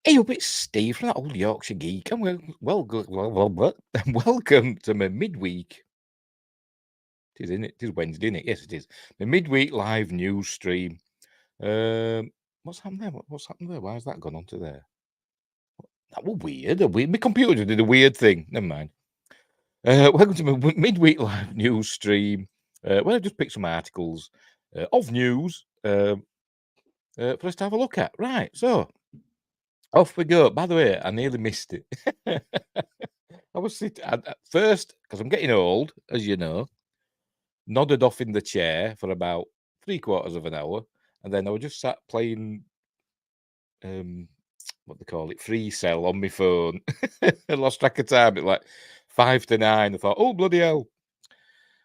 Hey up, it's Steve from that old Yorkshire geek, and welcome to my midweek. It is, isn't it? It is Wednesday, isn't it? Yes, it is. My midweek live news stream. What's happened there? What's happened there? Why has that gone onto there? That was weird. My computer did a weird thing. Never mind. Welcome to my midweek live news stream. Where I just picked some articles of news for us to have a look at. Right, so off we go. By the way, I nearly missed it. I was sitting at first, because I'm getting old, as you know, nodded off in the chair for about 3/4 of an hour, and then I was just sat playing, what they call it, Free Cell on my phone. I lost track of time at like 5 to 9. I thought, oh, bloody hell.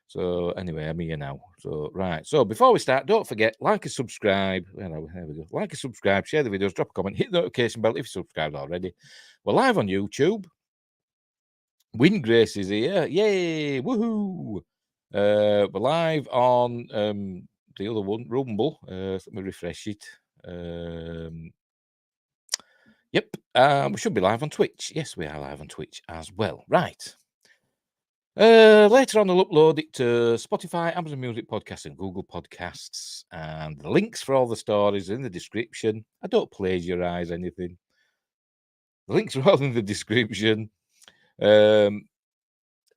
So anyway, I'm here now. So, right. So before we start, don't forget, like and subscribe. There we go. Like and subscribe, share the videos, drop a comment, hit the notification bell if you're subscribed already. We're live on YouTube. Wind Grace is here. Yay! Woohoo! We're live on the other one, Rumble. Let me refresh it. Yep. We should be live on Twitch. Yes, we are live on Twitch as well. Right. Later on, I'll upload it to Spotify, Amazon Music Podcasts, and Google Podcasts. And the links for all the stories are in the description. I don't plagiarize anything. The links are all in the description. And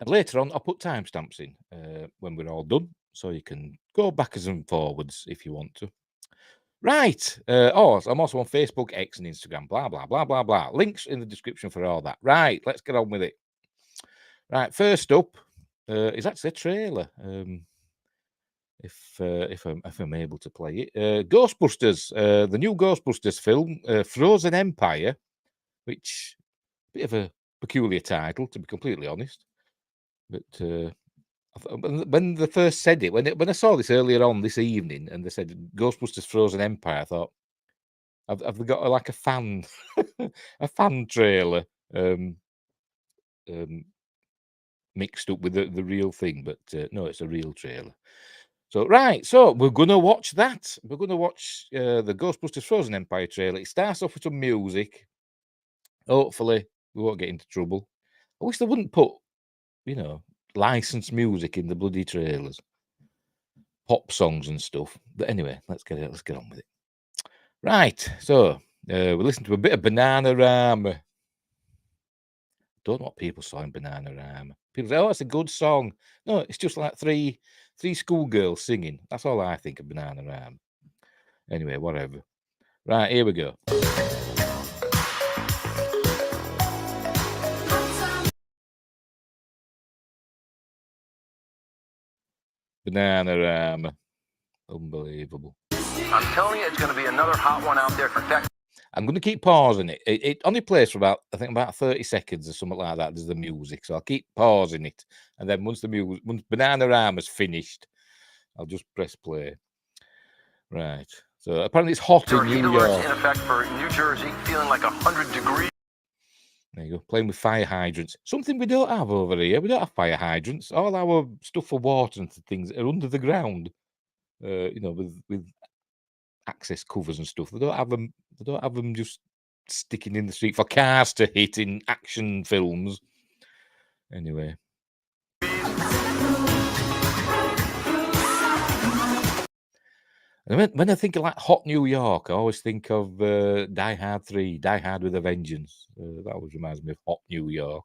later on, I'll put timestamps in when we're all done, so you can go backwards and forwards if you want to. Right. I'm also on Facebook, X, and Instagram. Blah, blah, blah, blah, blah. Links in the description for all that. Right. Let's get on with it. Right. First up is actually a trailer. If I'm able to play it. Ghostbusters. The new Ghostbusters film, Frozen Empire, which a bit of a peculiar title, to be completely honest. But when they first said it, when I saw this earlier on this evening, and they said Ghostbusters Frozen Empire, I thought, have they got like a fan, a fan trailer mixed up with the real thing? But no, it's a real trailer. So right, so we're gonna watch that. We're gonna watch the Ghostbusters Frozen Empire trailer. It starts off with some music. Hopefully, we won't get into trouble. I wish they wouldn't put, licensed music in the bloody trailers. Pop songs and stuff. But anyway, let's get on with it. Right, so we listened to a bit of Bananarama. Don't know what people saw in Bananarama. People say, "Oh, it's a good song." No, it's just like three schoolgirls singing. That's all I think of Bananarama. Anyway, whatever. Right, here we go. Bananarama. Unbelievable. I'm telling you, it's going to be another hot one out there for tech. I'm going to keep pausing it. It only plays for about 30 seconds or something like that. There's the music, so I'll keep pausing it, and then once Bananarama's finished, I'll just press play. Right. So apparently it's hot in New York. In effect for New Jersey, feeling like 100 degrees. There you go. Playing with fire hydrants. Something we don't have over here. We don't have fire hydrants. All our stuff for water and things are under the ground. With access covers and stuff. They don't have them. They don't have them just sticking in the street for cars to hit in action films. Anyway. And when I think of like hot New York, I always think of Die Hard 3, Die Hard with a Vengeance. That always reminds me of hot New York.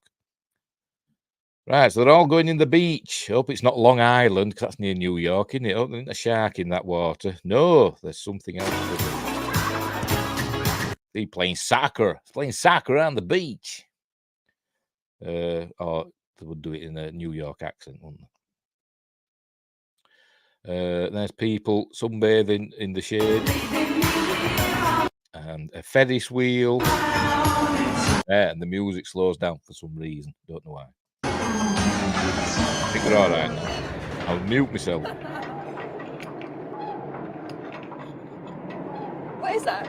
Right, so they're all going in the beach. Hope it's not Long Island, because that's near New York, isn't it? Oh, there's a shark in that water. No, there's something else. They're playing soccer. Playing soccer on the beach. Or they would do it in a New York accent, wouldn't they? There's people sunbathing in the shade. And a Ferris wheel. And the music slows down for some reason. Don't know why. I think we're all right now. I'll mute myself. What is that?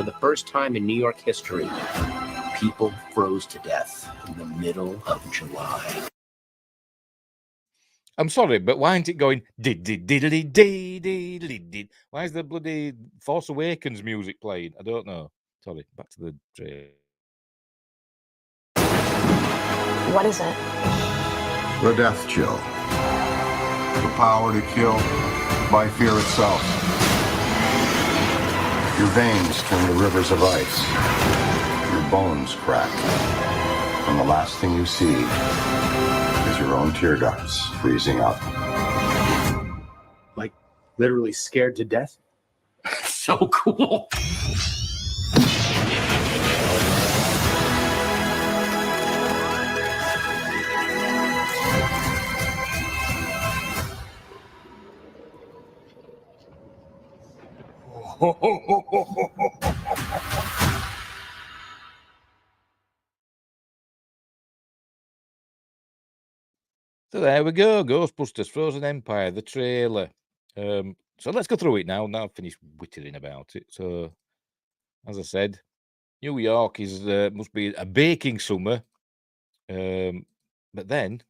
for the first time in New York history, people froze to death in the middle of July. I'm sorry, but why isn't it going did? Why is the bloody Force Awakens music playing? I don't know. Sorry, back to the trailer. What is it? The death chill. The power to kill by fear itself. Your veins turn to rivers of ice. Your bones crack. And the last thing you see is your own tear ducts freezing up. Like, literally scared to death? So cool. So there we go, Ghostbusters Frozen Empire, the trailer. So let's go through it now. Now I've finished whittering about it. So, as I said, New York is must be a baking summer, but then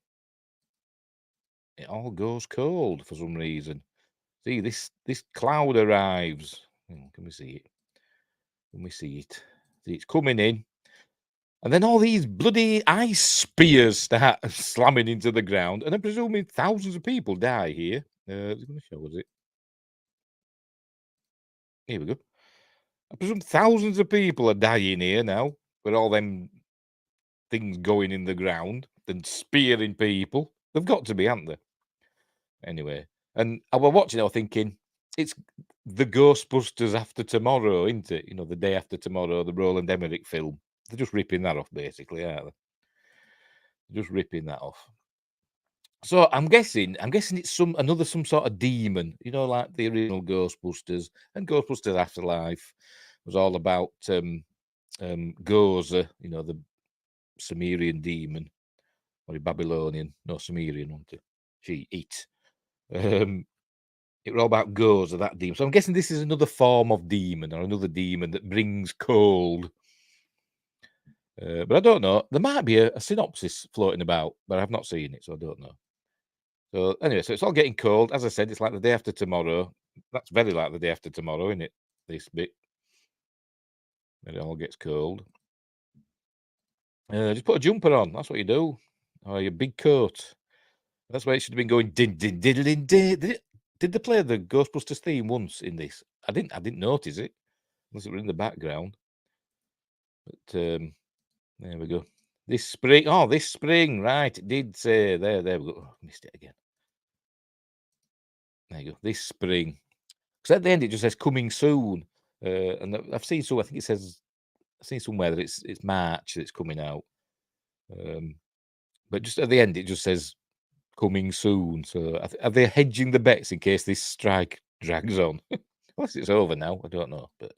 it all goes cold for some reason. See, this cloud arrives. Can we see it? Can we see it? See, it's coming in. And then all these bloody ice spears start slamming into the ground. And I'm presuming thousands of people die here. Is it going to show us it? Here we go. I presume thousands of people are dying here now with all them things going in the ground and spearing people. They've got to be, haven't they? Anyway, and I was watching it, I was thinking, it's the Ghostbusters After Tomorrow, isn't it? You know, the day after tomorrow, the Roland Emmerich film. They're just ripping that off, basically, aren't they? Just ripping that off. So I'm guessing it's some sort of demon, you know, like the original Ghostbusters and Ghostbusters Afterlife was all about Gozer, you know, the Sumerian demon or a Babylonian, no Sumerian, wasn't it? It was all about Gozer, that demon. So I'm guessing this is another form of demon or another demon that brings cold. But I don't know. There might be a synopsis floating about, but I've not seen it, so I don't know. So anyway, so it's all getting cold. As I said, it's like the day after tomorrow. That's very like the day after tomorrow, isn't it? This bit. When it all gets cold. Just put a jumper on. That's what you do. Or your big coat. That's why it should have been going din din din din. Did they play the Ghostbusters theme once in this? I didn't notice it. Unless it was in the background. But there we go. This spring. Oh, this spring, right. It did say there we go. Oh, missed it again. There you go. This spring. Because at the end it just says coming soon. And I've seen I think it says I've seen somewhere that it's March that it's coming out. But just at the end it just says coming soon. So are they hedging the bets in case this strike drags on? Unless it's over now, I don't know. But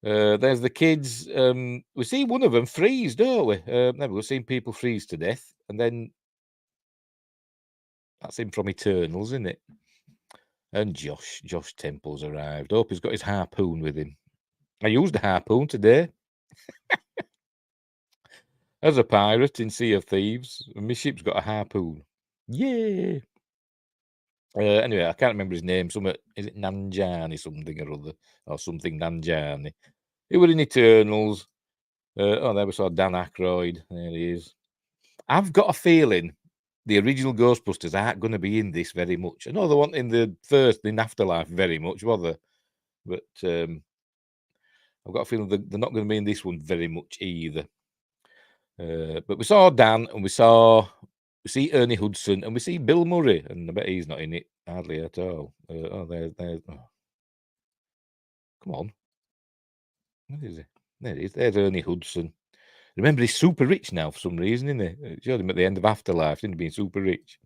there's the kids. We see one of them freeze, don't we? We've seen people freeze to death, and then that's him from Eternals, isn't it? And Josh Temple's arrived. Hope he's got his harpoon with him. I used a harpoon today as a pirate in Sea of Thieves. And my ship's got a harpoon. Yay! Anyway, I can't remember his name. Is it Nanjani something or other, or something Nanjani? He was in Eternals. There we saw Dan Aykroyd. There he is. I've got a feeling the original Ghostbusters aren't going to be in this very much. I know they weren't in the first, in Afterlife, very much, were they? But I've got a feeling they're not going to be in this one very much either. But we saw Dan, and we see Ernie Hudson, and we see Bill Murray, and I bet he's not in it hardly at all. There's. Oh. Come on. Where is he? There he is. There's Ernie Hudson. Remember, he's super rich now for some reason, isn't he? It showed him at the end of Afterlife, didn't he, being super rich?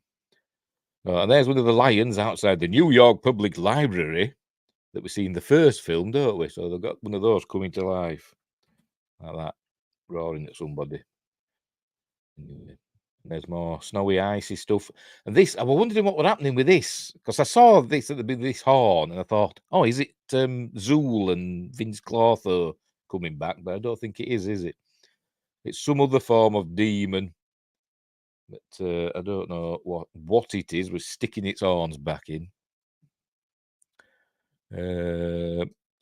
And there's one of the lions outside the New York Public Library that we see in the first film, don't we? So they've got one of those coming to life like that, roaring at somebody. Anyway. There's more snowy, icy stuff. And this, I was wondering what was happening with this, because I saw this at this horn, and I thought, oh, is it Zool and Vince Clortho coming back? But I don't think it is it? It's some other form of demon, but I don't know what it is. We're sticking its horns back in.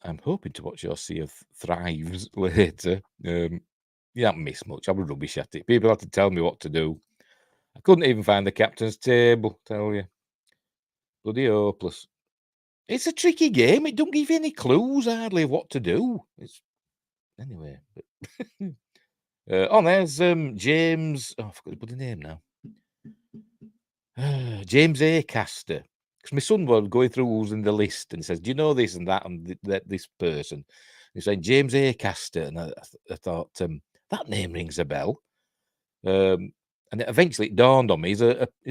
I'm hoping to watch your Sea of Thrives later. You haven't missed much. I was rubbish at it. People had to tell me what to do. I couldn't even find the captain's table, tell you. Bloody hopeless. It's a tricky game. It don't give you any clues hardly of what to do. It's anyway. There's James. Oh, I forgot to put the name now. James Acaster. Because my son was going through who's in the list, and he says, "Do you know this and that and this person?" He's saying James Acaster, and I thought that name rings a bell. And eventually it dawned on me, he's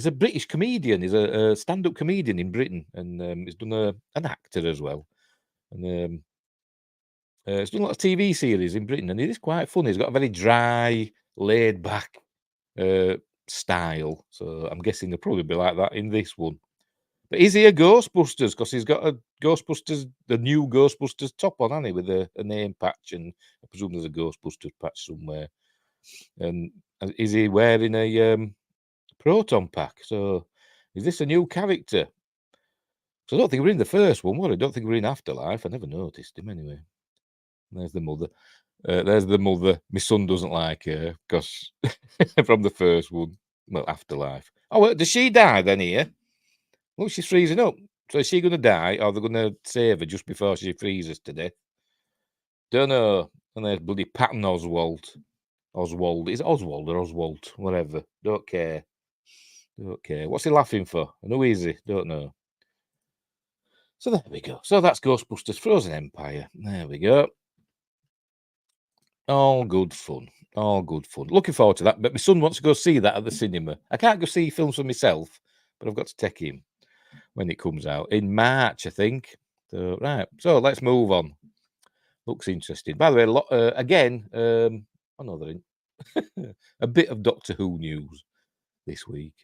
a British comedian. He's a stand-up comedian in Britain, and he's done an actor as well. And he's done a lot of TV series in Britain, and it is quite funny. He's got a very dry, laid-back style. So I'm guessing he'll probably be like that in this one. But is he a Ghostbusters? Because he's got a Ghostbusters, the new Ghostbusters top on, hasn't he, with a name patch, and I presume there's a Ghostbusters patch somewhere. And is he wearing a proton pack? So is this a new character? So I don't think we're in the first one, I don't think we're in Afterlife. I never noticed him anyway. There's the mother. My son doesn't like her because from the first one, well, Afterlife. Oh, well, does she die then here? Look, she's freezing up. So is she going to die, or they're going to save her just before she freezes to death? Don't know. And there's bloody Patton Oswald. Is it Oswald or Oswald? Whatever. Don't care. What's he laughing for? And who is he? Don't know. So there we go. So that's Ghostbusters Frozen Empire. There we go. All good fun. Looking forward to that. But my son wants to go see that at the cinema. I can't go see films for myself, but I've got to take him when it comes out in March, I think. So, right. So let's move on. Looks interesting. By the way, again, another a bit of Doctor Who news this week.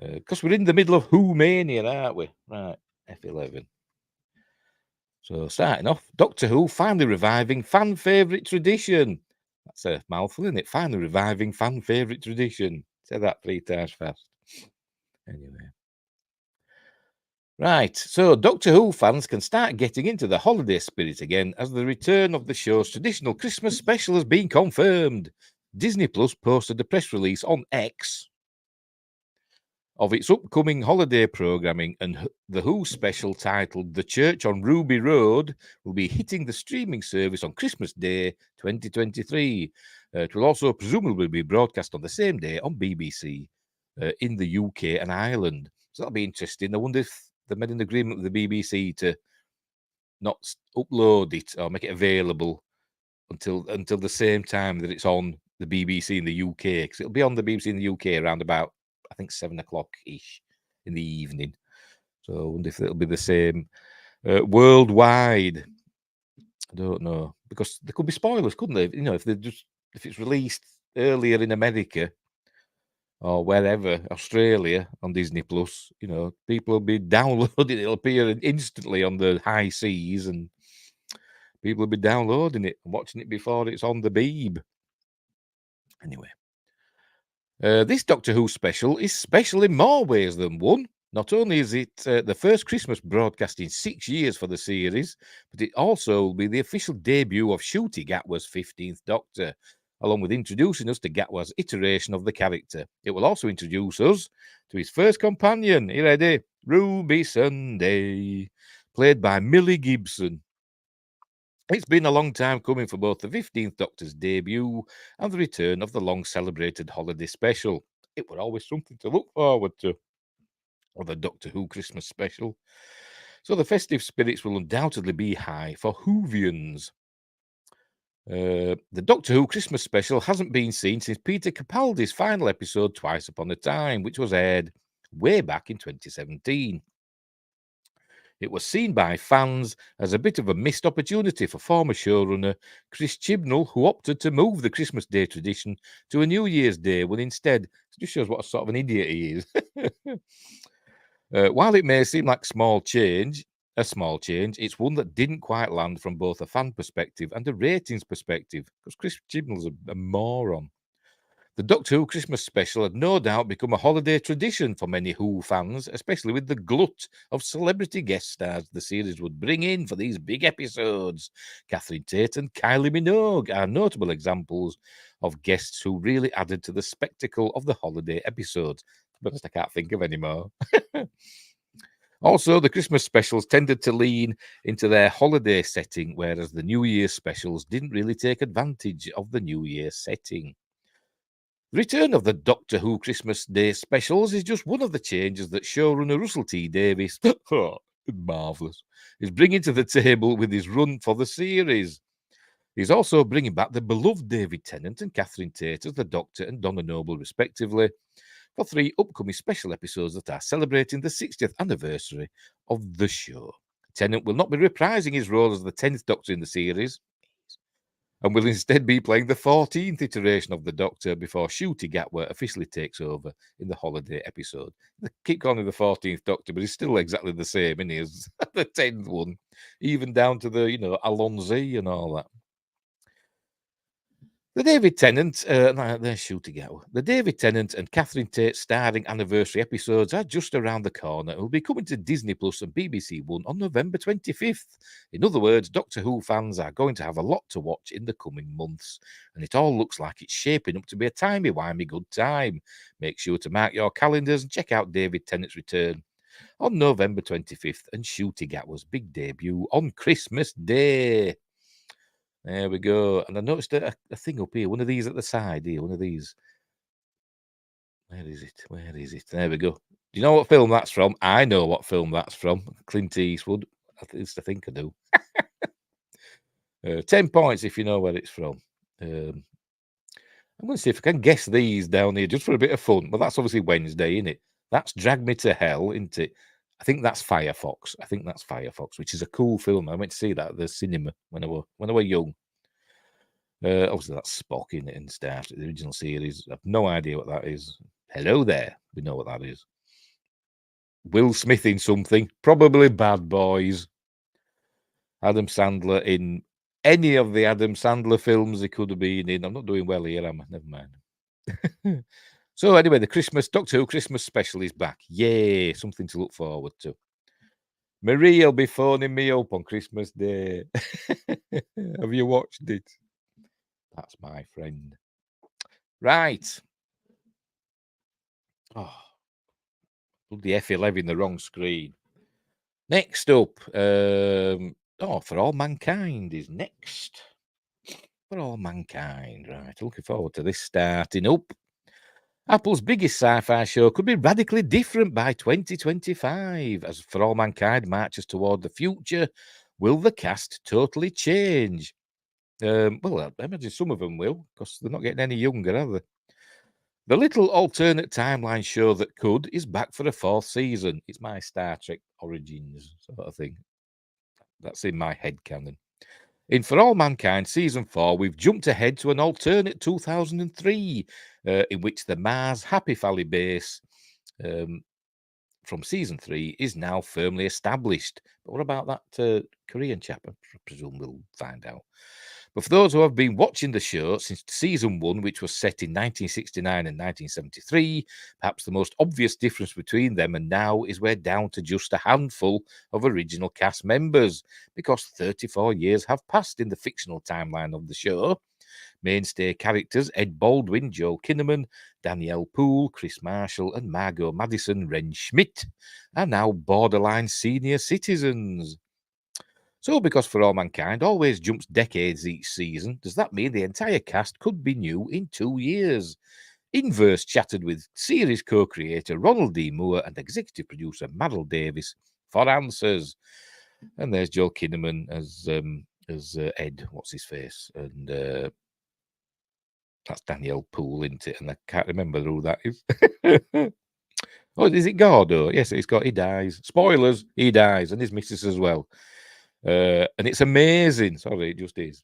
Because we're in the middle of Who Mania, aren't we? Right, F11. So starting off, Doctor Who finally reviving fan favourite tradition. That's a mouthful, isn't it? Finally reviving fan favourite tradition. Say that 3 times fast. Anyway. Right, so Doctor Who fans can start getting into the holiday spirit again as the return of the show's traditional Christmas special has been confirmed. Disney Plus posted a press release on X of its upcoming holiday programming, and the Who special titled The Church on Ruby Road will be hitting the streaming service on Christmas Day 2023. It will also presumably be broadcast on the same day on BBC in the UK and Ireland. So that'll be interesting. I wonder if they made an agreement with the BBC to not upload it or make it available until the same time that it's on the BBC in the UK, because it'll be on the BBC in the UK around about, I think, 7 o'clock-ish in the evening. So I wonder if it'll be the same worldwide. I don't know, because there could be spoilers, couldn't there? You know, if it's released earlier in America or wherever, Australia, on Disney Plus, you know, people will be downloading it. It'll appear instantly on the high seas, and people will be downloading it and watching it before it's on the Beeb. Anyway. This Doctor Who special is special in more ways than one. Not only is it the first Christmas broadcast in 6 years for the series, but it also will be the official debut of Ncuti Gatwa's 15th Doctor, along with introducing us to Gatwa's iteration of the character. It will also introduce us to his first companion, you ready? Ruby Sunday, played by Millie Gibson. It's been a long time coming for both the 15th Doctor's debut and the return of the long-celebrated holiday special. It were always something to look forward to, or the Doctor Who Christmas special. So the festive spirits will undoubtedly be high for Whovians. The Doctor Who Christmas special hasn't been seen since Peter Capaldi's final episode, Twice Upon a Time, which was aired way back in 2017. It was seen by fans as a bit of a missed opportunity for former showrunner Chris Chibnall, who opted to move the Christmas Day tradition to a New Year's Day when instead, it just shows what sort of an idiot he is. While it may seem like a small change, it's one that didn't quite land from both a fan perspective and a ratings perspective, because Chris Chibnall's a moron. The Doctor Who Christmas special had no doubt become a holiday tradition for many Who fans, especially with the glut of celebrity guest stars the series would bring in for these big episodes. Catherine Tate and Kylie Minogue are notable examples of guests who really added to the spectacle of the holiday episodes. To be honest, I can't think of any more. Also, the Christmas specials tended to lean into their holiday setting, whereas the New Year specials didn't really take advantage of the New Year setting. The return of the Doctor Who Christmas Day specials is just one of the changes that showrunner Russell T Davies, marvellous, is bringing to the table with his run for the series. He's also bringing back the beloved David Tennant and Catherine Tate as the Doctor and Donna Noble, respectively, for 3 upcoming special episodes that are celebrating the 60th anniversary of the show. Tennant will not be reprising his role as the 10th Doctor in the series, and will instead be playing the 14th iteration of the Doctor before Ncuti Gatwa officially takes over in the holiday episode. They keep calling him the 14th Doctor, but he's still exactly the same, isn't he, as the 10th one, even down to the, Alonzi and all that. The David Tennant, there's Ncuti Gatwa. The David Tennant and Catherine Tate starring anniversary episodes are just around the corner and will be coming to Disney Plus and BBC One on November 25th. In other words, Doctor Who fans are going to have a lot to watch in the coming months, and it all looks like it's shaping up to be a timey-wimey good time. Make sure to mark your calendars and check out David Tennant's return on November 25th and Ncuti Gatwa's big debut on Christmas Day. There we go. And I noticed a thing up here, one of these at the side here, one of these. Where is it? Where is it? There we go. Do you know what film that's from? I know what film that's from. Clint Eastwood. At least I think I do. 10 points if you know where it's from. I'm going to see if I can guess these down here just for a bit of fun. Well, that's obviously Wednesday, isn't it? That's Drag Me to Hell, isn't it? I think that's Firefox. Which is a cool film. I went to see that at the cinema when I were young. Obviously, that's Spock in it and stuff. The original series. I've no idea what that is. Hello there. We know what that is. Will Smith in something. Probably Bad Boys. Adam Sandler in any of the Adam Sandler films he could have been in. I'm not doing well here, am I? Never mind. So anyway, the Doctor Who Christmas special is back. Yay, something to look forward to. Marie will be phoning me up on Christmas Day. Have you watched it? That's my friend. Right. Oh, bloody F11, the wrong screen. Next up, For All Mankind is next. For All Mankind, right. Looking forward to this starting up. Apple's biggest sci-fi show could be radically different by 2025. As For All Mankind marches toward the future, will the cast totally change? Well, I imagine some of them will, because they're not getting any younger, are they? The little alternate timeline show that could is back for a 4th season. It's my Star Trek Origins sort of thing. That's in my head canon. In For All Mankind Season 4, we've jumped ahead to an alternate 2003, in which the Mars Happy Valley base from Season 3 is now firmly established. But what about that Korean chap? I presume we'll find out. But for those who have been watching the show since Season 1, which was set in 1969 and 1973, perhaps the most obvious difference between them and now is we're down to just a handful of original cast members, because 34 years have passed in the fictional timeline of the show. Mainstay characters Ed Baldwin, Joel Kinnaman, Danielle Poole, Chris Marshall, and Margot Madison Wren Schmidt are now borderline senior citizens. So, because For All Mankind always jumps decades each season, does that mean the entire cast could be new in 2 years? Inverse chatted with series co-creator Ronald D. Moore and executive producer Madel Davis for answers. And there's Joel Kinnaman as Ed, what's his face, and that's Danielle Poole, isn't it? And I can't remember who that is. Oh, is it Gordo? Yes, it's got. He dies. Spoilers. He dies, and his missus as well. And it's amazing. Sorry, it just is.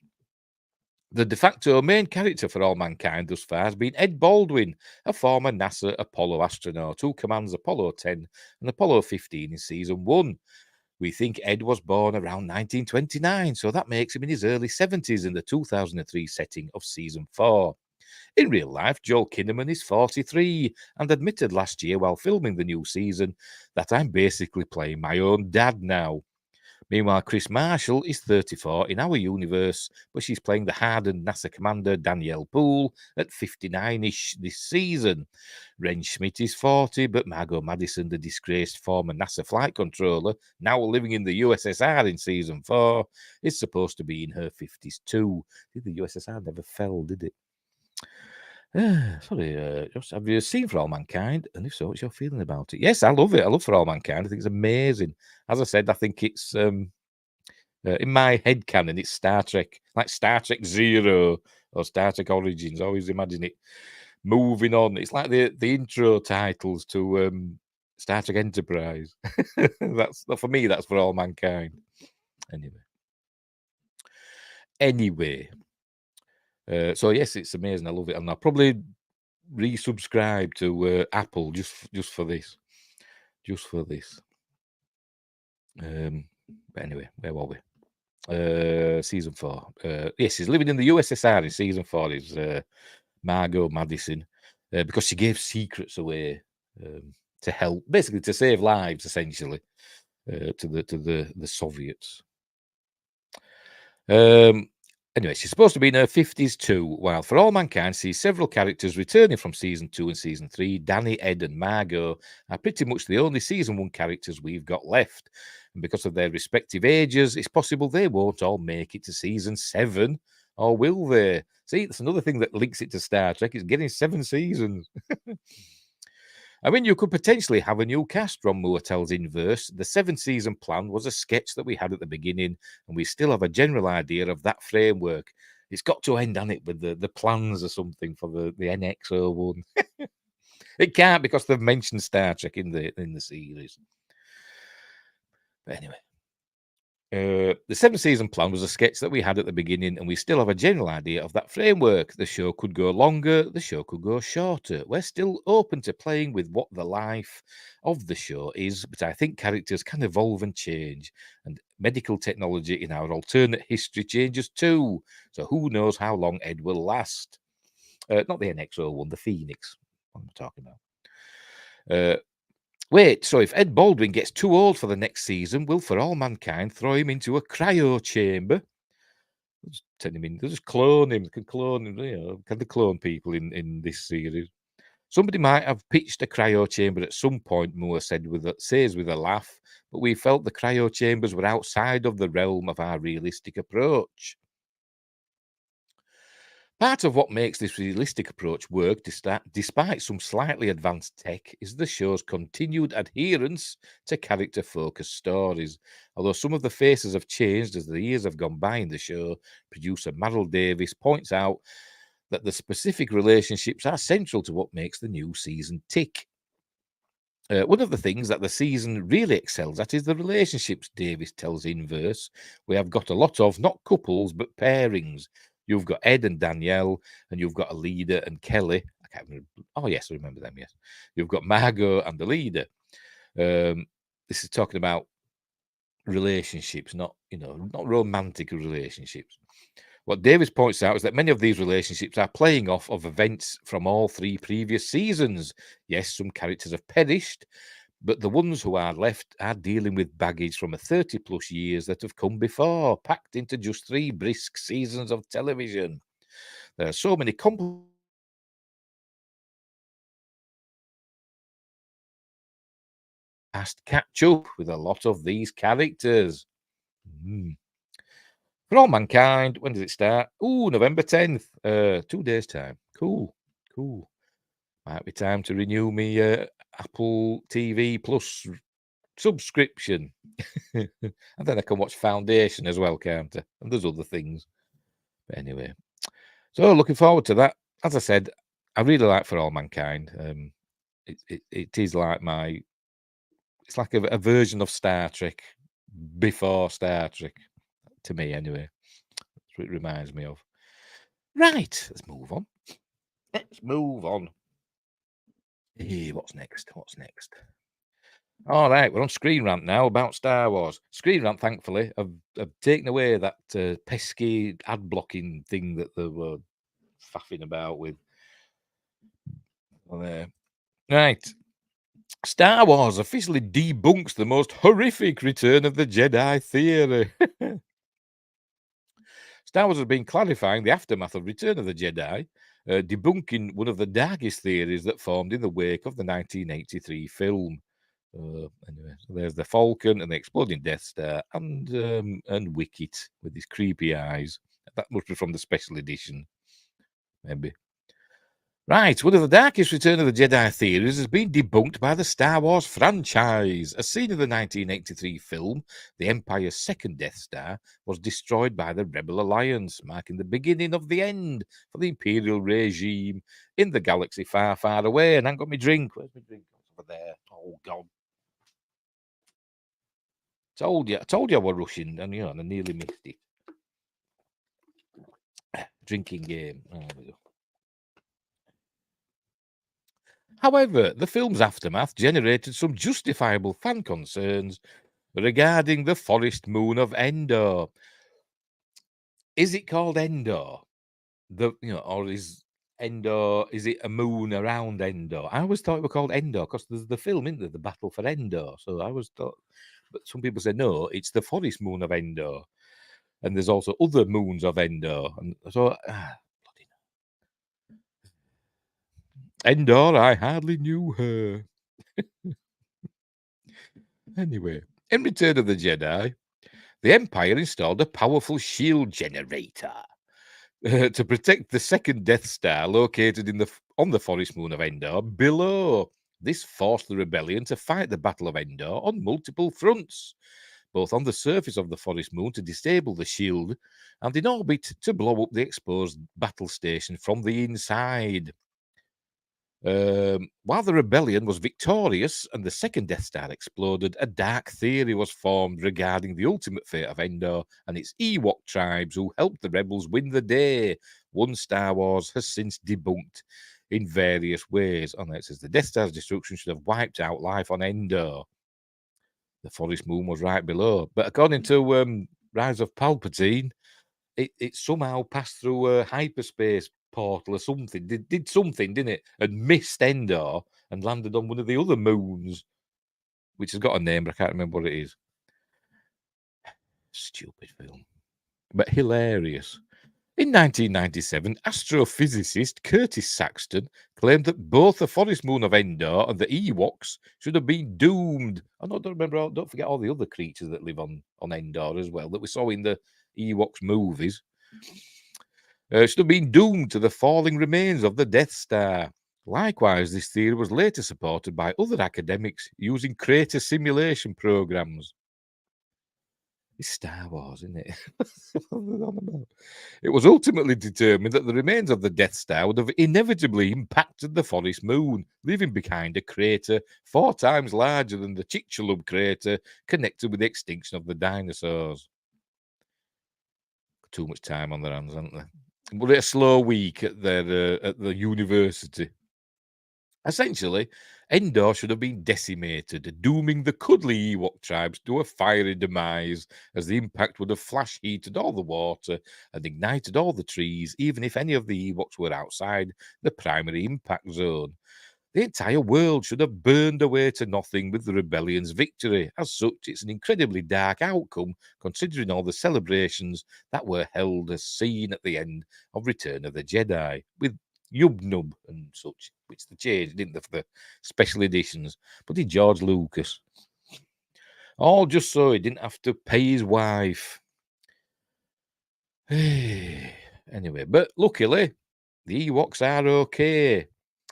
The de facto main character for All Mankind thus far has been Ed Baldwin, a former NASA Apollo astronaut who commands Apollo 10 and Apollo 15 in season 1. We think Ed was born around 1929, so that makes him in his early 70s in the 2003 setting of season 4. In real life, Joel Kinnaman is 43 and admitted last year while filming the new season that I'm basically playing my own dad now. Meanwhile, Chris Marshall is 34 in our universe, but she's playing the hardened NASA commander Danielle Poole at 59-ish this season. Ren Schmidt is 40, but Margot Madison, the disgraced former NASA flight controller, now living in the USSR in season 4, is supposed to be in her 50s too. The USSR never fell, did it? Sorry, have you seen For All Mankind? And if so, what's your feeling about it? Yes, I love it. I love For All Mankind. I think it's amazing. As I said, I think it's in my head canon, it's Star Trek, like Star Trek Zero or Star Trek Origins. I always imagine it moving on. It's like the intro titles to Star Trek Enterprise. That's for me. That's For All Mankind. Anyway. So yes, it's amazing. I love it, and I'll probably resubscribe to Apple just for this. But anyway, where were we? Season 4. Yes, he's living in the USSR in season 4. Is Margot Madison because she gave secrets away to help, basically to save lives, essentially, to the Soviets. Anyway, she's supposed to be in her 50s too, while For All Mankind sees several characters returning from season 2 and season 3. Danny, Ed, and Margot are pretty much the only season 1 characters we've got left. And because of their respective ages, it's possible they won't all make it to season 7, or will they? See, that's another thing that links it to Star Trek, is getting 7 seasons. I mean, you could potentially have a new cast. Ron Moore tells Inverse. The 7-season plan was a sketch that we had at the beginning, and we still have a general idea of that framework. It's got to end, hasn't it, with the plans or something for the NX01. It can't, because they've mentioned Star Trek in the series. But anyway. The 7-season plan was a sketch that we had at the beginning, and we still have a general idea of that framework. The show could go longer, the show could go shorter. We're still open to playing with what the life of the show is, but I think characters can evolve and change, and medical technology in our alternate history changes too. So who knows how long Ed will last? Not the NX01, the Phoenix. What am I talking about? Wait, so if Ed Baldwin gets too old for the next season, will For All Mankind throw him into a cryo chamber? Just turn him in. They'll just clone him. They can clone him. Can they clone people in this series? Somebody might have pitched a cryo chamber at some point, Moore says with a laugh, but we felt the cryo chambers were outside of the realm of our realistic approach. Part of what makes this realistic approach work, despite some slightly advanced tech, is the show's continued adherence to character-focused stories. Although some of the faces have changed as the years have gone by in the show, producer Meryl Davis points out that the specific relationships are central to what makes the new season tick. One of the things that the season really excels at is the relationships, Davis tells Inverse. We have got a lot of, not couples, but pairings. You've got Ed and Danielle, and you've got a leader and Kelly. I can't remember. Oh, yes, I remember them, yes. You've got Margot and the leader. This is talking about relationships, not romantic relationships. What Davis points out is that many of these relationships are playing off of events from all 3 previous seasons. Yes, some characters have perished, but the ones who are left are dealing with baggage from 30-plus years that have come before, packed into just 3 brisk seasons of television. There are so many past catch up with a lot of these characters. For All Mankind, when does it start? November 10th. 2 days' time. Cool. Might be time to renew me Apple TV Plus subscription. And then I can watch Foundation as well, can't I? And there's other things. But anyway. So looking forward to that. As I said, I really like For All Mankind. It is like it's like a version of Star Trek before Star Trek, to me anyway. That's what it reminds me of. Right, let's move on. Hey, what's next? All right, we're on Screen Rant now about Star Wars. Screen Rant, thankfully, have taken away that pesky ad blocking thing that they were faffing about with. Right. Star Wars officially debunks the most horrific Return of the Jedi theory. Star Wars has been clarifying the aftermath of Return of the Jedi, debunking one of the darkest theories that formed in the wake of the 1983 film. Anyway, so there's the Falcon and the exploding Death Star and Wicket with his creepy eyes. That must be from the special edition, maybe. Right, one of the darkest Return of the Jedi theories has been debunked by the Star Wars franchise. A scene of the 1983 film, the Empire's second Death Star, was destroyed by the Rebel Alliance, marking the beginning of the end for the Imperial regime in the galaxy far, far away. And I ain't got my drink. Where's my drink? Over there. Oh, God. I told you I was rushing, and I nearly missed it. Drinking game. Oh, there we go. However, the film's aftermath generated some justifiable fan concerns regarding the forest moon of Endor. Is it called Endor? Or is Endor? Is it a moon around Endor? I always thought it was called Endor because there's the film, isn't there? The Battle for Endor. So I always thought, but some people say no, it's the forest moon of Endor, and there's also other moons of Endor, and so. Endor, I hardly knew her. Anyway, in Return of the Jedi, the Empire installed a powerful shield generator to protect the second Death Star located on the forest moon of Endor below. This forced the rebellion to fight the Battle of Endor on multiple fronts, both on the surface of the forest moon to disable the shield and in orbit to blow up the exposed battle station from the inside. While the rebellion was victorious and the second Death Star exploded, a dark theory was formed regarding the ultimate fate of Endor and its Ewok tribes who helped the rebels win the day. One Star Wars has since debunked in various ways. On it says the Death Star's destruction should have wiped out life on Endor. The forest moon was right below, but according to Rise of Palpatine, it somehow passed through a hyperspace portal or something. Did something, didn't it? And missed Endor and landed on one of the other moons, which has got a name, but I can't remember what it is. Stupid film, but hilarious. In 1997, astrophysicist Curtis Saxton claimed that both the forest moon of Endor and the Ewoks should have been doomed. Don't forget all the other creatures that live on Endor as well that we saw in the Ewoks movies. Should have been doomed to the falling remains of the Death Star. Likewise, this theory was later supported by other academics using crater simulation programs. It's Star Wars, isn't it? It was ultimately determined that the remains of the Death Star would have inevitably impacted the forest moon, leaving behind a crater 4 times larger than the Chicxulub crater connected with the extinction of the dinosaurs. Too much time on their hands, haven't they? But a slow week at the university. Essentially, Endor should have been decimated, dooming the cuddly Ewok tribes to a fiery demise, as the impact would have flash heated all the water and ignited all the trees, even if any of the Ewoks were outside the primary impact zone. The entire world should have burned away to nothing with the rebellion's victory. As such, it's an incredibly dark outcome, considering all the celebrations that were held as seen at the end of Return of the Jedi, with Yub Nub and such, which they changed, didn't they, for the special editions. But did George Lucas. All just so he didn't have to pay his wife. Anyway, but luckily, the Ewoks are okay.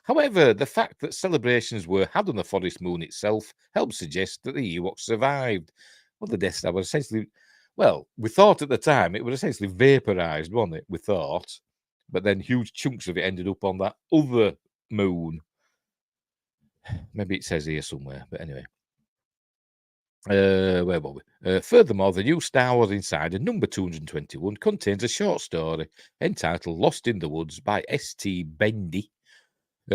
However, the fact that celebrations were had on the forest moon itself helps suggest that the Ewoks survived. Well, the Death Star was essentially, we thought at the time it was essentially vaporized, wasn't it? We thought. But then huge chunks of it ended up on that other moon. Maybe it says here somewhere, but anyway. Where were we? Furthermore, the new Star Wars Insider number 221 contains a short story entitled Lost in the Woods by S.T. Bendy,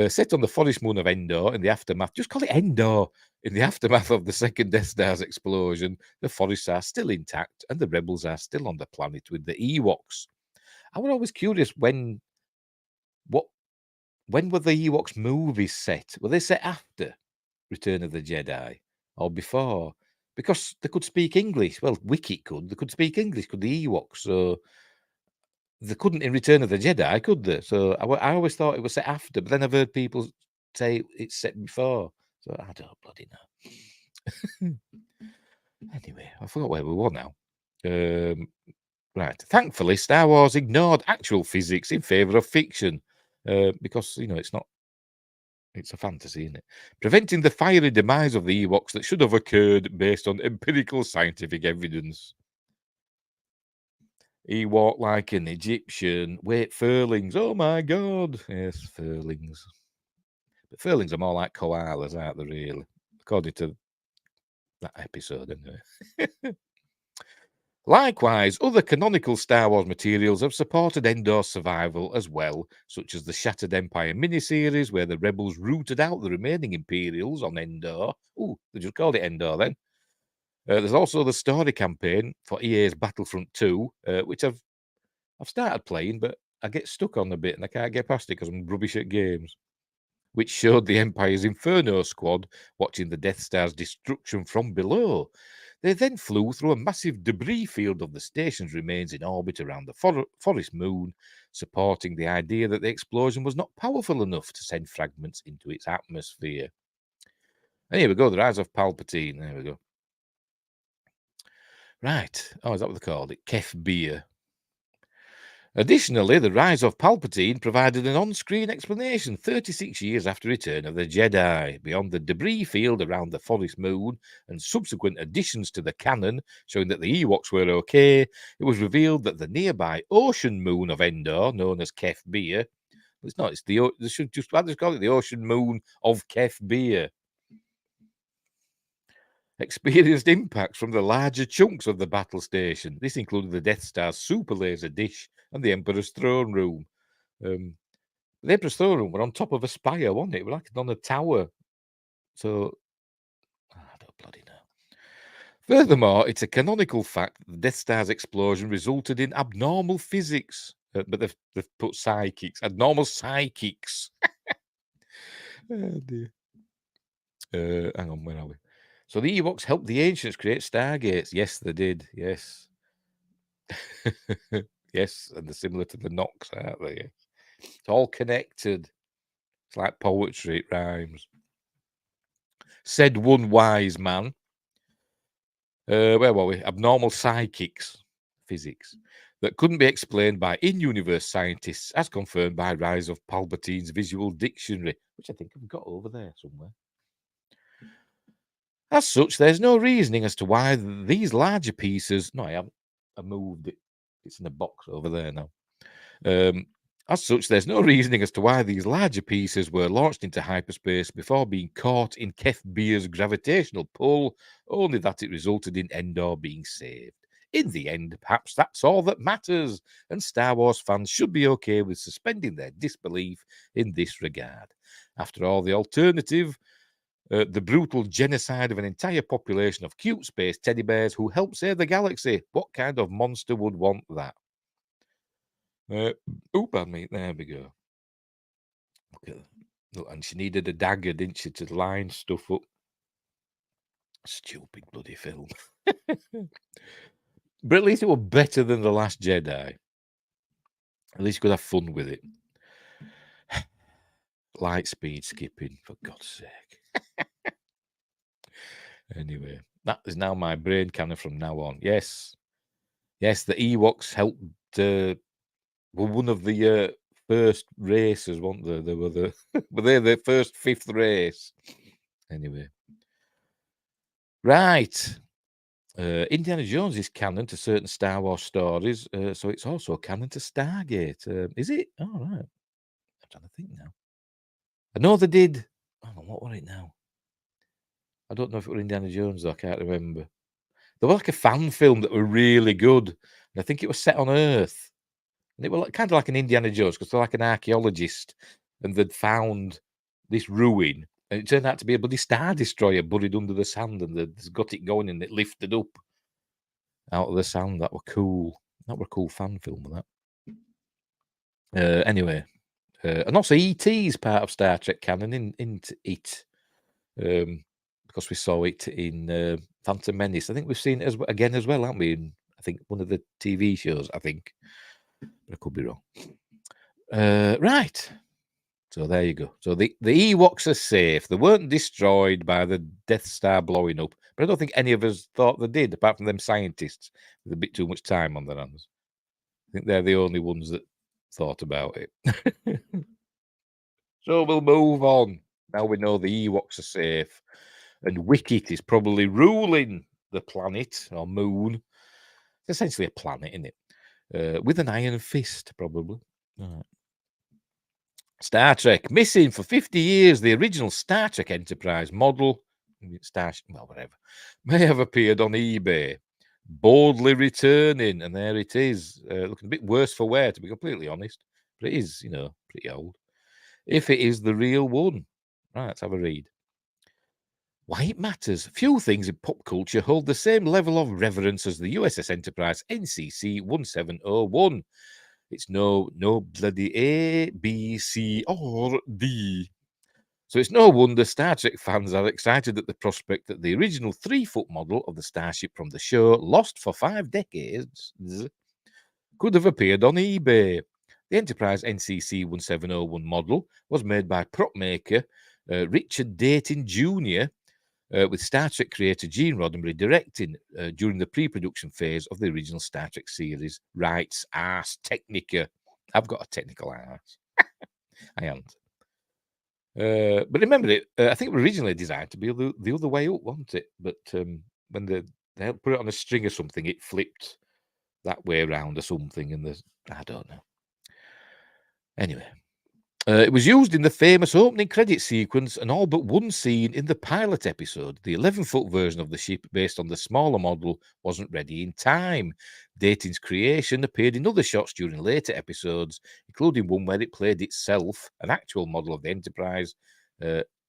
set on the forest moon of Endor in the aftermath. Just call it Endor. In the aftermath of the second Death Star's explosion, the forests are still intact and the rebels are still on the planet with the Ewoks. I was always curious when were the Ewoks movies set? Were they set after Return of the Jedi or before? Because they could speak English. Well, Wicket could. They could speak English, could the Ewoks? So they couldn't in Return of the Jedi, could they? So I always thought it was set after, but then I've heard people say it's set before. So I don't bloody know. Anyway, I forgot where we were now. Right. Thankfully, Star Wars ignored actual physics in favour of fiction because, it's a fantasy, isn't it? Preventing the fiery demise of the Ewoks that should have occurred based on empirical scientific evidence. He walked like an Egyptian. Wait, furlings. Oh my God. Yes, furlings. But furlings are more like koalas, aren't they, really? According to that episode, anyway. Likewise, other canonical Star Wars materials have supported Endor's survival as well, such as the Shattered Empire miniseries, where the rebels rooted out the remaining Imperials on Endor. Ooh, they just called it Endor then. There's also the story campaign for EA's Battlefront 2, which I've started playing, but I get stuck on a bit and I can't get past it because I'm rubbish at games, which showed the Empire's Inferno squad watching the Death Star's destruction from below. They then flew through a massive debris field of the station's remains in orbit around the forest moon, supporting the idea that the explosion was not powerful enough to send fragments into its atmosphere. And here we go, the rise of Palpatine. There we go. Right. Oh, is that what they called it? Kef Beer. Additionally, the rise of Palpatine provided an on-screen explanation 36 years after Return of the Jedi, beyond the debris field around the forest moon and subsequent additions to the canon showing that the Ewoks were okay. It was revealed that the nearby ocean moon of Endor, known as Kef Beer, it's not, they should just call it the ocean moon of Kef Beer, experienced impacts from the larger chunks of the battle station. This included the Death Star's super laser dish and the Emperor's throne room. The Emperor's throne room were on top of a spire, wasn't it? It was like on a tower. So, I don't bloody know. Furthermore, it's a canonical fact that the Death Star's explosion resulted in abnormal physics. But they've put psychics, abnormal psychics. Oh, dear. Hang on, where are we? So the Ewoks helped the ancients create stargates. Yes, they did. Yes. Yes, and they're similar to the Nox, aren't they? It's all connected. It's like poetry, it rhymes. Said one wise man. Where were we? Abnormal psychics, physics, that couldn't be explained by in-universe scientists, as confirmed by Rise of Palpatine's visual dictionary, which I think I've got over there somewhere. As such, there's no reasoning as to why these larger pieces... No, I haven't. I moved it. It's in a box over there now. As such, there's no reasoning as to why these larger pieces were launched into hyperspace before being caught in Kef Beer's gravitational pull, only that it resulted in Endor being saved. In the end, perhaps that's all that matters, and Star Wars fans should be okay with suspending their disbelief in this regard. After all, the alternative... the brutal genocide of an entire population of cute space teddy bears who help save the galaxy. What kind of monster would want that? Pardon me. There we go. Look, and she needed a dagger, didn't she, to line stuff up. Stupid bloody film. But at least it was better than The Last Jedi. At least you could have fun with it. Light speed skipping, for God's sake. Anyway, that is now my brain cannon from now on. Yes, the Ewoks helped. Were one of the first races, weren't they? They were the first fifth race. Anyway, right. Indiana Jones is canon to certain Star Wars stories, so it's also canon to Stargate. Is it? Oh, right. I'm trying to think now. I know they did Hang on, what was it now? I don't know if it was Indiana Jones, though. I can't remember. There was like a fan film that were really good. And I think it was set on Earth. And it was kind of like an Indiana Jones because they're like an archaeologist and they'd found this ruin. And it turned out to be a bloody Star Destroyer buried under the sand and they'd got it going and it lifted up out of the sand. That were cool. That were a cool fan film, that. Anyway. And also E.T. is part of Star Trek canon in it. Because we saw it in Phantom Menace. I think we've seen it again as well, haven't we? In, I think, one of the TV shows, I think. But I could be wrong. Right. So there you go. So the Ewoks are safe. They weren't destroyed by the Death Star blowing up. But I don't think any of us thought they did, apart from them scientists with a bit too much time on their hands. I think they're the only ones that thought about it. So we'll move on. Now we know the Ewoks are safe. And Wicket is probably ruling the planet or moon. It's essentially a planet, isn't it? With an iron fist, probably. Right. Star Trek missing for 50 years. The original Star Trek Enterprise model, whatever, may have appeared on eBay. Boldly returning, and there it is. Looking a bit worse for wear, to be completely honest. But it is, pretty old. If it is the real one. Right, let's have a read. Why it matters. Few things in pop culture hold the same level of reverence as the USS Enterprise NCC 1701. It's no bloody A, B, C, or D. So it's no wonder Star Trek fans are excited at the prospect that the original 3-foot model of the starship from the show, lost for 5 decades, could have appeared on eBay. The Enterprise NCC 1701 model was made by prop maker Richard Dayton Jr., with Star Trek creator Gene Roddenberry directing during the pre-production phase of the original Star Trek series. Writes Ars Technica. I've got a technical arse. I haven't. But remember it, I think it was originally designed to be the other way up, wasn't it? But when they put it on a string or something, it flipped that way around or something, and I don't know. Anyway. It was used in the famous opening credit sequence and all but one scene in the pilot episode. The 11-foot version of the ship, based on the smaller model, wasn't ready in time. Dayton's creation appeared in other shots during later episodes, including one where it played itself, an actual model of the Enterprise,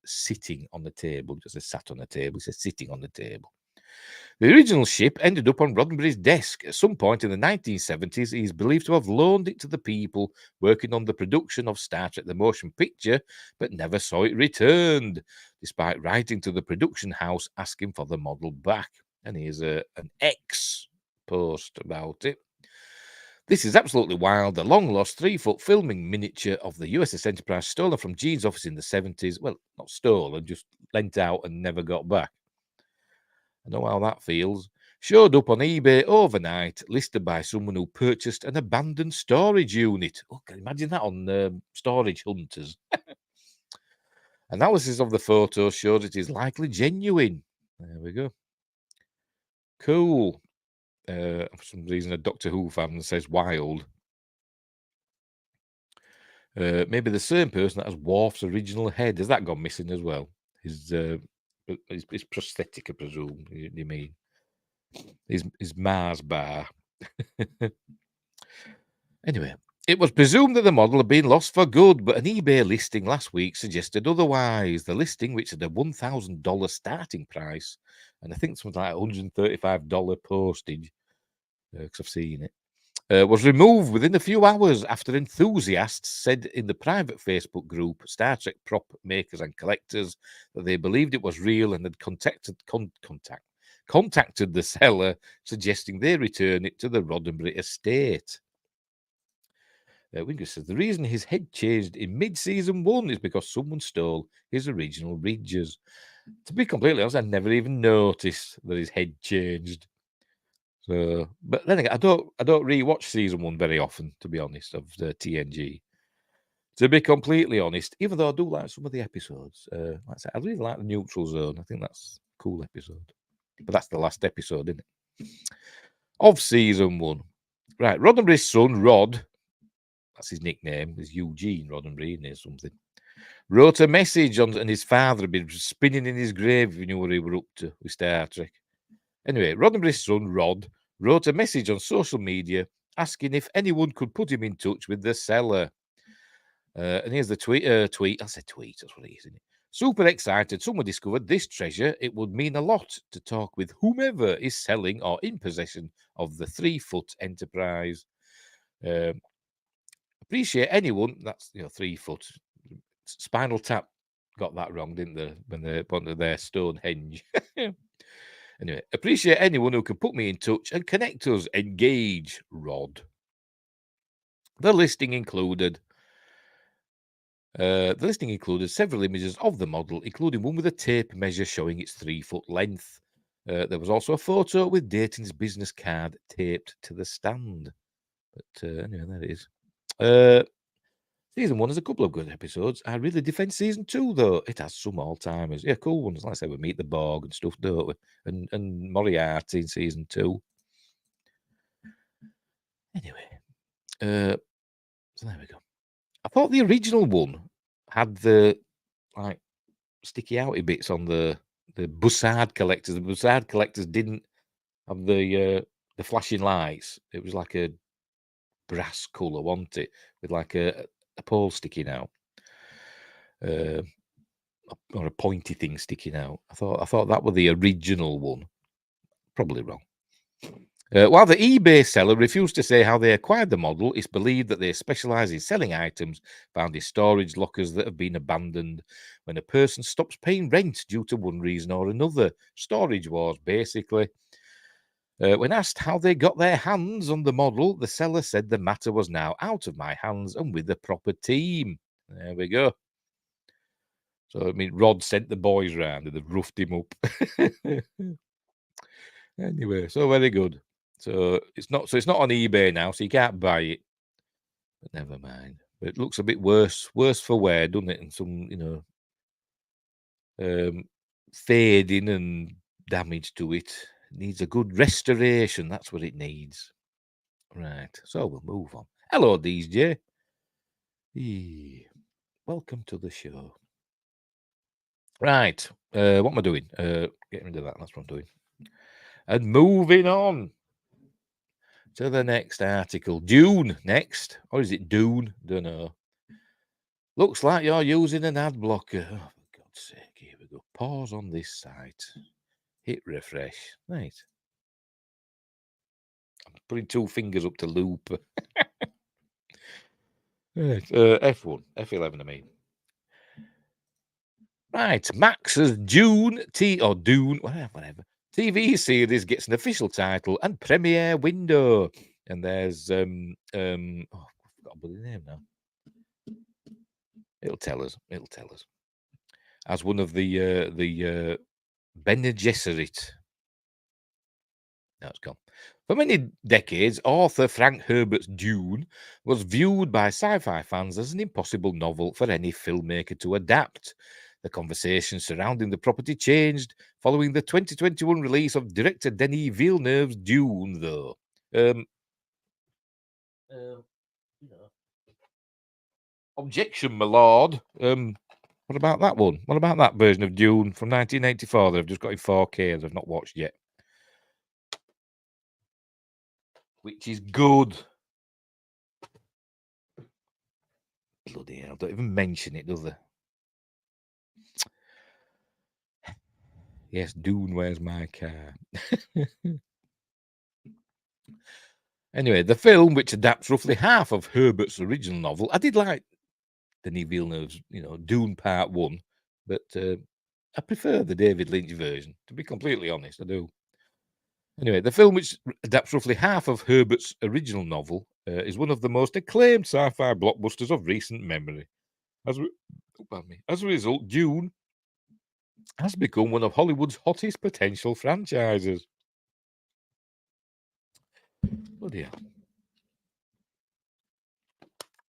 sitting on the table. It says sat on the table. It says sitting on the table. The original ship ended up on Roddenberry's desk. At some point in the 1970s, he is believed to have loaned it to the people working on the production of Star Trek the Motion Picture, but never saw it returned, despite writing to the production house asking for the model back. And here's an X post about it. This is absolutely wild. The long-lost 3-foot filming miniature of the USS Enterprise, stolen from Gene's office in the 70s. Well, not stolen, just lent out and never got back. I know how that feels. Showed up on eBay overnight, listed by someone who purchased an abandoned storage unit. Oh, can you imagine that on Storage Hunters? Analysis of the photo shows it is likely genuine. There we go. Cool. For some reason, a Doctor Who fan says wild. Maybe the same person that has Worf's original head. Has that gone missing as well? His prosthetic, I presume. You mean his Mars bar? Anyway, it was presumed that the model had been lost for good, but an eBay listing last week suggested otherwise. The listing, which had a $1,000 starting price, and I think something like $135 postage, because I've seen it, was removed within a few hours after enthusiasts said in the private Facebook group Star Trek Prop Makers and Collectors that they believed it was real and had contacted the seller, suggesting they return it to the Roddenberry estate. Winger says the reason his head changed in mid-season 1 is because someone stole his original ridges. To be completely honest, I never even noticed that his head changed. So, but then again, I don't rewatch season 1 very often, to be honest, of the TNG. To be completely honest, even though I do like some of the episodes, like I said, I really like the Neutral Zone. I think that's a cool episode. But that's the last episode, isn't it? Of season 1. Right, Roddenberry's son, Rod, that's his nickname, is Eugene Roddenberry, isn't it, something, wrote a message on, and his father had been spinning in his grave if he knew what he were up to with Star Trek. Anyway, Roddenberry's son, Rod, wrote a message on social media asking if anyone could put him in touch with the seller. And here's the tweet. I said tweet, that's what it is, isn't it? Super excited. Someone discovered this treasure. It would mean a lot to talk with whomever is selling or in possession of the 3-foot Enterprise. Appreciate anyone. That's 3 foot. Spinal Tap got that wrong, didn't they? When they wanted their Stonehenge. Anyway, appreciate anyone who can put me in touch and connect us. Engage, Rod. The listing included several images of the model, including one with a tape measure showing its 3-foot length. There was also a photo with Dayton's business card taped to the stand. But anyway, there it is. Season 1 has a couple of good episodes. I really defend Season 2, though. It has some all-timers. Yeah, cool ones. Like I said, we meet the Borg and stuff, don't we? And Moriarty in Season 2. Anyway. So there we go. I thought the original one had the sticky outy bits on the Bussard collectors. The Bussard collectors didn't have the flashing lights. It was like a brass colour, wasn't it? With like a pole sticking out. Or a pointy thing sticking out. I thought that was the original one. Probably wrong. While the eBay seller refused to say how they acquired the model, it's believed that they specialize in selling items found in storage lockers that have been abandoned when a person stops paying rent due to one reason or another. Storage wars, basically. When asked how they got their hands on the model, the seller said the matter was now out of my hands and with the proper team. There we go. So, I mean, Rod sent the boys round and they've roughed him up. Anyway, so very good. So it's not on eBay now, so you can't buy it. But never mind. But it looks a bit worse for wear, doesn't it? And some, fading and damage to it. It needs a good restoration. That's what it needs. Right. So we'll move on. Hello, DJ. Welcome to the show. Right. What am I doing? Getting rid of that. That's what I'm doing. And moving on to the next article. Dune next. Or is it Dune? Don't know. Looks like you're using an ad blocker. Oh, for God's sake. Here we go. Pause on this site. Hit refresh. Right. I'm putting 2 fingers up to loop. Right. F1. F11, I mean. Right. Max's Dune, whatever. TV series gets an official title and premiere window. And there's I forgot the name now. It'll tell us. As one of the Bene Gesserit. Now it's gone. For many decades, author Frank Herbert's Dune was viewed by sci-fi fans as an impossible novel for any filmmaker to adapt. The conversation surrounding the property changed following the 2021 release of director Denis Villeneuve's Dune, though. Objection, my lord. What about that one? What about that version of Dune from 1984 that I've just got in 4K that I've not watched yet? Which is good. Bloody hell, don't even mention it, does they? Yes, Dune, where's my car? Anyway, the film, which adapts roughly half of Herbert's original novel, I did like Denis Villeneuve's, Dune Part 1, but I prefer the David Lynch version, to be completely honest, I do. Anyway, the film, which adapts roughly half of Herbert's original novel, is one of the most acclaimed sci-fi blockbusters of recent memory. As a result, Dune has become one of Hollywood's hottest potential franchises. Bloody hell.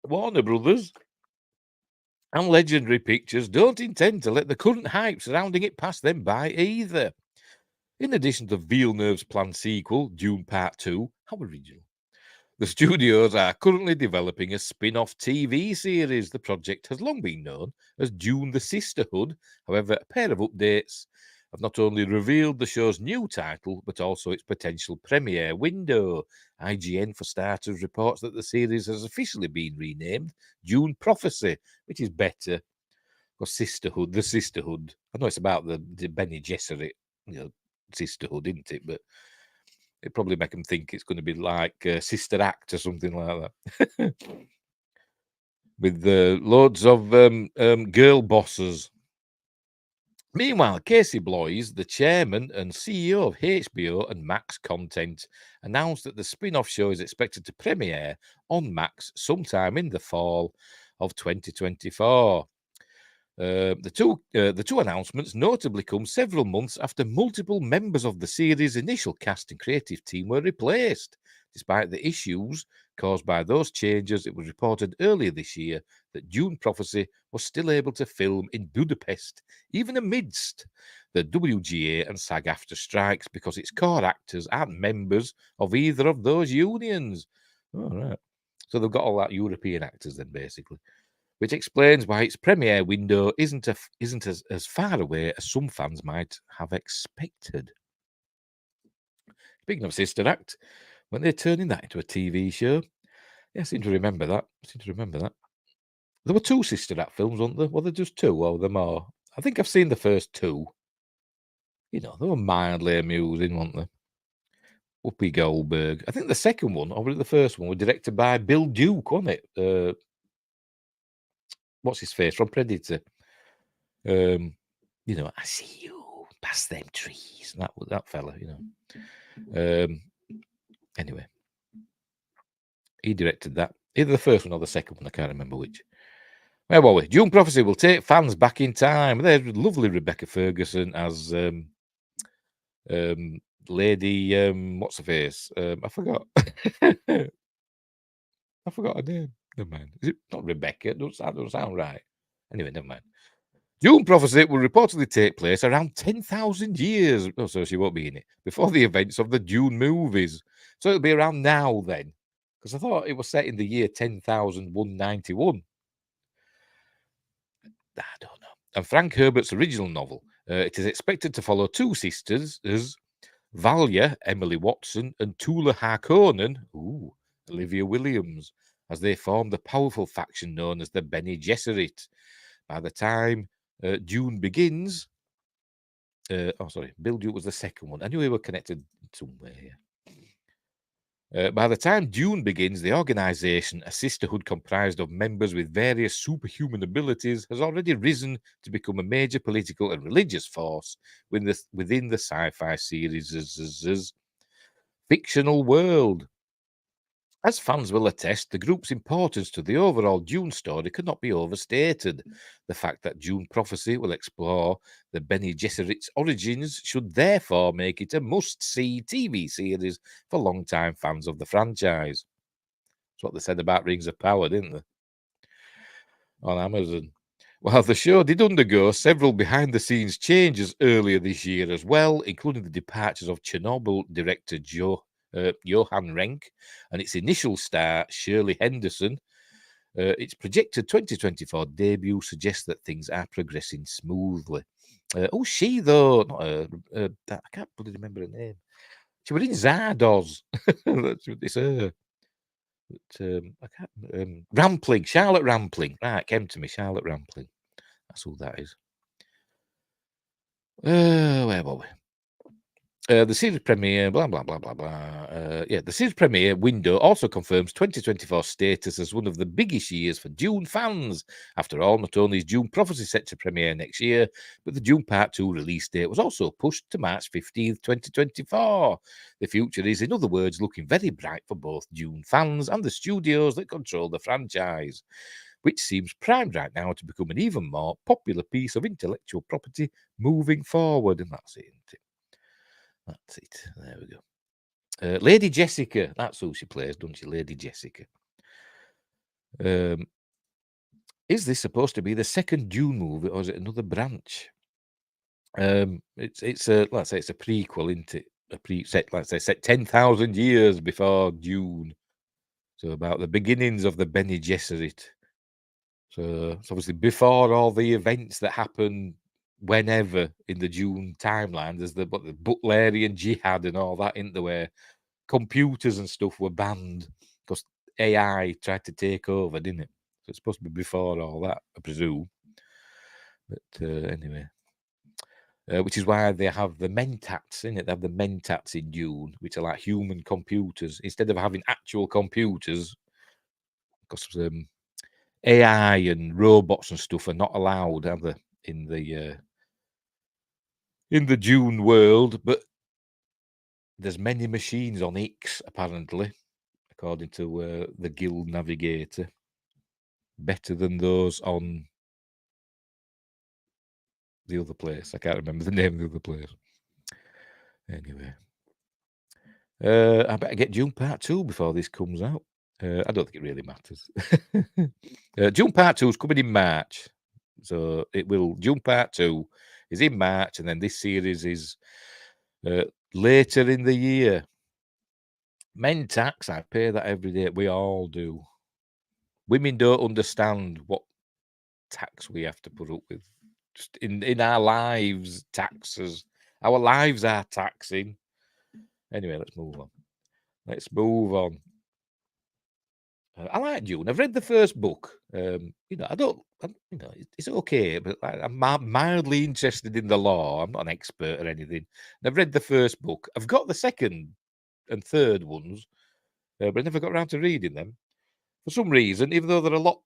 Warner Brothers and Legendary Pictures don't intend to let the current hype surrounding it pass them by either. In addition to Villeneuve's planned sequel, Dune Part 2, how original, The studios are currently developing a spin-off TV series. The project has long been known as Dune the Sisterhood. However, a pair of updates have not only revealed the show's new title, but also its potential premiere window. IGN, for starters, reports that the series has officially been renamed Dune Prophecy, which is better. Or Sisterhood, the Sisterhood. I know it's about the Bene Gesserit, sisterhood, isn't it? But it probably make them think it's going to be like Sister Act or something like that. With loads of girl bosses. Meanwhile, Casey Bloys, the chairman and CEO of HBO and Max Content, announced that the spin-off show is expected to premiere on Max sometime in the fall of 2024. The two announcements notably come several months after multiple members of the series' initial cast and creative team were replaced. Despite the issues caused by those changes, it was reported earlier this year that Dune Prophecy was still able to film in Budapest, even amidst the WGA and SAG-AFTRA strikes, because its core actors aren't members of either of those unions. All right. So they've got all that European actors then, basically, which explains why its premiere window isn't as far away as some fans might have expected. Speaking of Sister Act, when they're turning that into a TV show, yeah, I seem to remember that. There were two Sister Act films, weren't there? Were there just two, or were there more? I think I've seen the first two. They were mildly amusing, weren't they? Whoopi Goldberg. I think the second one, or the first one, was directed by Bill Duke, wasn't it? What's his face from Predator? I see you past them trees. That fella, Anyway, he directed that. Either the first one or the second one. I can't remember which. Where were we? Dune Prophecy will take fans back in time. There's lovely Rebecca Ferguson as Lady. What's her face? I forgot. I forgot her name. Never mind. Is it not Rebecca? That doesn't sound right. Anyway, never mind. Dune Prophecy will reportedly take place around 10,000 years. Oh, so she won't be in it. Before the events of the Dune movies. So it'll be around now then. Because I thought it was set in the year 10,191. I don't know. And Frank Herbert's original novel. It is expected to follow two sisters as Valia, Emily Watson, and Tula Harkonnen, Olivia Williams, as they form the powerful faction known as the Bene Gesserit. By the time Dune begins... Bill Duke was the second one. I knew we were connected somewhere here. By the time Dune begins, the organization, a sisterhood comprised of members with various superhuman abilities, has already risen to become a major political and religious force within the sci-fi series' fictional world. As fans will attest, the group's importance to the overall Dune story cannot be overstated. The fact that Dune Prophecy will explore the Bene Gesserit's origins should therefore make it a must-see TV series for long-time fans of the franchise. That's what they said about Rings of Power, didn't they? On Amazon. While the show did undergo several behind-the-scenes changes earlier this year as well, including the departures of Chernobyl director Johan Renck and its initial star Shirley Henderson, its projected 2024 debut suggests that things are progressing smoothly. She though, not I can't really remember her name. She was in Zardoz. It's her. But, I can't. Rampling, Charlotte Rampling. Right, came to me, Charlotte Rampling. That's who that is. Where were we? The series premiere, blah, blah, blah, blah, blah. The series premiere window also confirms 2024 status as one of the biggest years for Dune fans. After all, not only is Dune Prophecy set to premiere next year, but the Dune Part 2 release date was also pushed to March 15th, 2024. The future is, in other words, looking very bright for both Dune fans and the studios that control the franchise, which seems primed right now to become an even more popular piece of intellectual property moving forward. And that's it, isn't it? That's it. There we go. Lady Jessica. That's who she plays, don't she? Lady Jessica. Is this supposed to be the second Dune movie, or is it another branch? It's a, let's say it's a prequel, isn't it? Set 10,000 years before Dune. So about the beginnings of the Bene Gesserit. So it's obviously before all the events that happen whenever in the Dune timeline. There's the Butlerian Jihad and all that, into where computers and stuff were banned because AI tried to take over, didn't it? So it's supposed to be before all that, I presume. But anyway. Which is why they have the mentats in it. They have the mentats in Dune, which are like human computers instead of having actual computers. Because AI and robots and stuff are not allowed, are they, in the Dune world? But there's many machines on X, apparently, according to the Guild Navigator, better than those on the other place. I can't remember the name of the other place. Anyway. I better get Dune Part 2 before this comes out. I don't think it really matters. Dune Part 2 is coming in March. So it will. Dune Part 2 is in March, and then this series is later in the year. Men tax, I pay that every day. We all do. Women don't understand what tax we have to put up with. Just in our lives, taxes. Our lives are taxing. Anyway, let's move on. I like Dune. I've read the first book. It's okay, but I'm mildly interested in the lore. I'm not an expert or anything. And I've read the first book. I've got the second and third ones, but I never got around to reading them. For some reason, even though they're a lot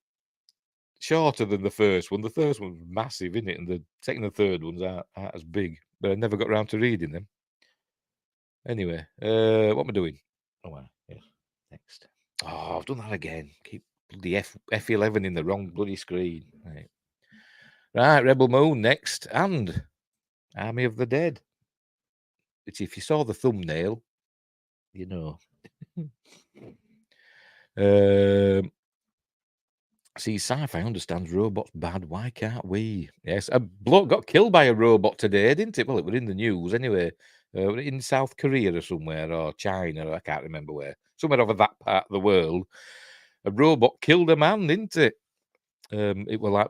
shorter than the first one was massive, isn't it? And the second and third ones aren't as big, but I never got around to reading them. Anyway, what am I doing? Oh, yes, next. Oh, I've done that again. Keep the F11 in the wrong bloody screen. Right, Rebel Moon next, and Army of the Dead. Which, if you saw the thumbnail, you know. See, Sci-Fi understands robots bad. Why can't we? Yes, a bloke got killed by a robot today, didn't it? Well, it was in the news anyway. In South Korea or somewhere, or China, I can't remember where. Somewhere over that part of the world. A robot killed a man, didn't it? It was like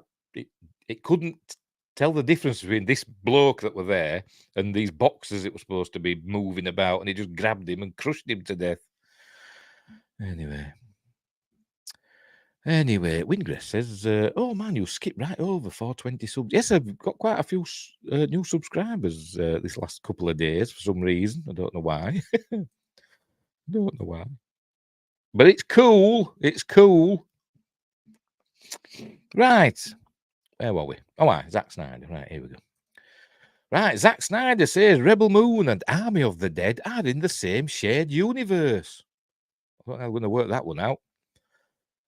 it couldn't tell the difference between this bloke that were there and these boxes it was supposed to be moving about, and he just grabbed him and crushed him to death. Anyway, Wingress says, "Oh man, you skipped right over 420 subs." Yes, I've got quite a few new subscribers this last couple of days for some reason. I don't know why. But it's cool. It's cool. Right. Where were we? Oh, Zack Snyder. Right, here we go. Right, Zack Snyder says Rebel Moon and Army of the Dead are in the same shared universe. I'm going to work that one out.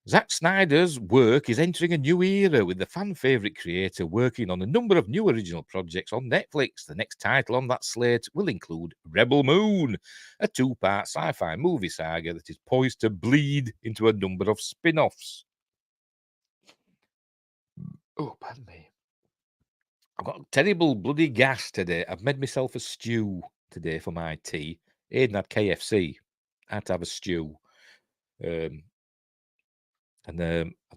Zack Snyder's work is entering a new era, with the fan favourite creator working on a number of new original projects on Netflix. The next title on that slate will include Rebel Moon, a 2-part sci-fi movie saga that is poised to bleed into a number of spin-offs. Oh, pardon me. I've got terrible bloody gas today. I've made myself a stew today for my tea. Aidan had KFC. I had to have a stew. I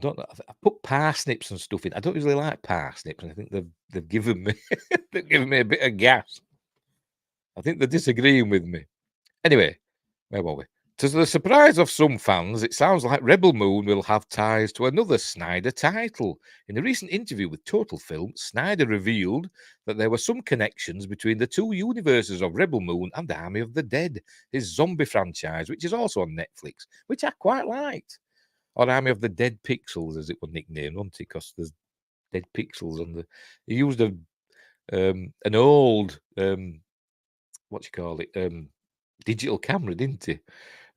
don't know. I put parsnips and stuff in. I don't usually like parsnips, and I think they've given me a bit of gas. I think they're disagreeing with me. Anyway, where were we? To the surprise of some fans, it sounds like Rebel Moon will have ties to another Snyder title. In a recent interview with Total Film, Snyder revealed that there were some connections between the two universes of Rebel Moon and Army of the Dead, his zombie franchise, which is also on Netflix, which I quite liked. Or Army of the Dead Pixels, as it was nicknamed, wasn't it? Because there's dead pixels on the. He used an old digital camera, didn't he?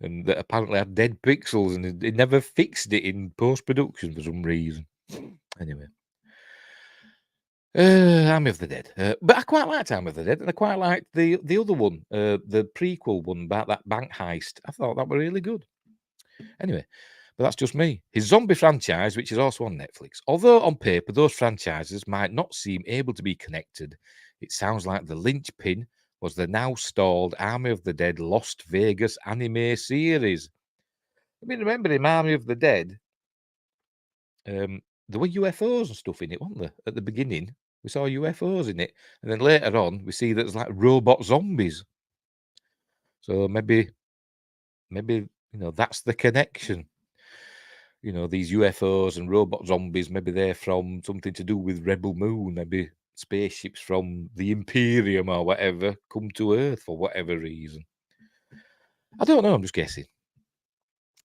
And that apparently had dead pixels, and he never fixed it in post production for some reason. Anyway, Army of the Dead, but I quite liked Army of the Dead, and I quite liked the other one, the prequel one about that bank heist. I thought that were really good. Anyway. But that's just me. His zombie franchise, which is also on Netflix. Although on paper those franchises might not seem able to be connected, it sounds like the linchpin was the now stalled Army of the Dead Lost Vegas anime series. I mean, remember in Army of the Dead, there were UFOs and stuff in it, weren't there? At the beginning, we saw UFOs in it, and then later on, we see that there's like robot zombies. So maybe that's the connection. These UFOs and robot zombies, maybe they're from something to do with Rebel Moon. Maybe spaceships from the Imperium or whatever come to Earth for whatever reason. I don't know. I'm just guessing.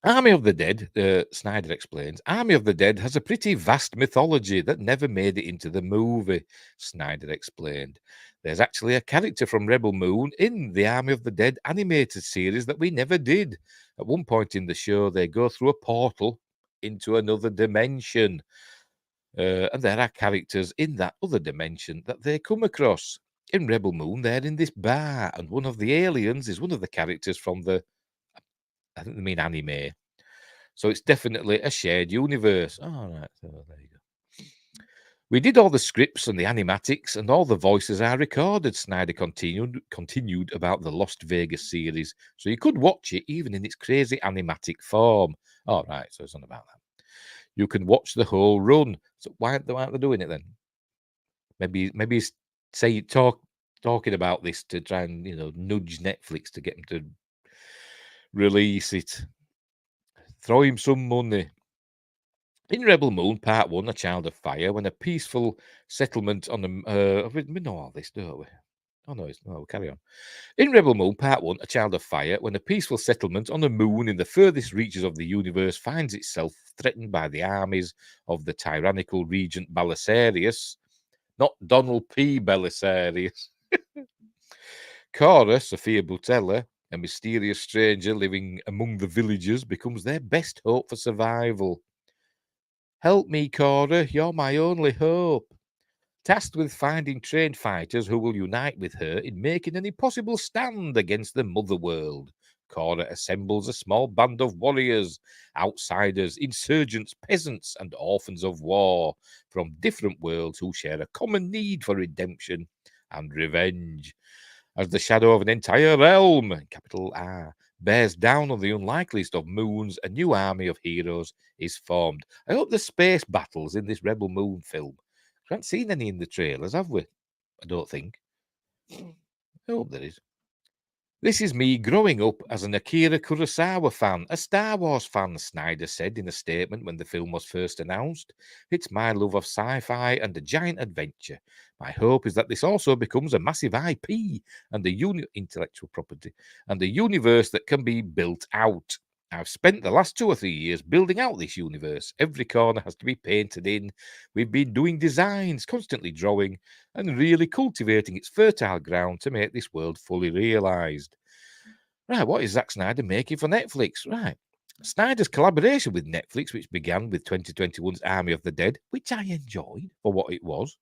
Army of the Dead, Snyder explains, Army of the Dead has a pretty vast mythology that never made it into the movie, Snyder explained. There's actually a character from Rebel Moon in the Army of the Dead animated series that we never did. At one point in the show, they go through a portal into another dimension. And there are characters in that other dimension that they come across. In Rebel Moon, they're in this bar, and one of the aliens is one of the characters from the, I think they mean anime. So it's definitely a shared universe. Oh, right. So there you go. We did all the scripts and the animatics, and all the voices are recorded, Snyder continued about the Lost Vegas series. So you could watch it even in its crazy animatic form. All right, so it's not about that. You can watch the whole run. So why aren't they doing it then? Maybe talking about this to try and nudge Netflix to get them to release it. Throw him some money. In Rebel Moon, Part 1, A Child of Fire, when a peaceful settlement on the... we know all this, don't we? Oh, no, we'll carry on. In Rebel Moon, Part 1, A Child of Fire, when a peaceful settlement on a moon in the furthest reaches of the universe finds itself threatened by the armies of the tyrannical regent Belisarius, not Donald P. Belisarius. Cora, Sophia Boutella, a mysterious stranger living among the villagers, becomes their best hope for survival. Help me, Cora, you're my only hope. Tasked with finding trained fighters who will unite with her in making an impossible stand against the mother world, Cora assembles a small band of warriors, outsiders, insurgents, peasants, and orphans of war from different worlds who share a common need for redemption and revenge. As the shadow of an entire realm, capital R, bears down on the unlikeliest of moons, a new army of heroes is formed. I hope there's space battles in this Rebel Moon film. We haven't seen any in the trailers, have we? I don't think. I hope there is. This is me growing up as an Akira Kurosawa fan, a Star Wars fan, Snyder said in a statement when the film was first announced. It's my love of sci-fi and a giant adventure. My hope is that this also becomes a massive IP and intellectual property and a universe that can be built out. I've spent the last 2 or 3 years building out this universe. Every corner has to be painted in. We've been doing designs, constantly drawing, and really cultivating its fertile ground to make this world fully realised. Right, what is Zack Snyder making for Netflix? Right. Snyder's collaboration with Netflix, which began with 2021's Army of the Dead, which I enjoyed for what it was,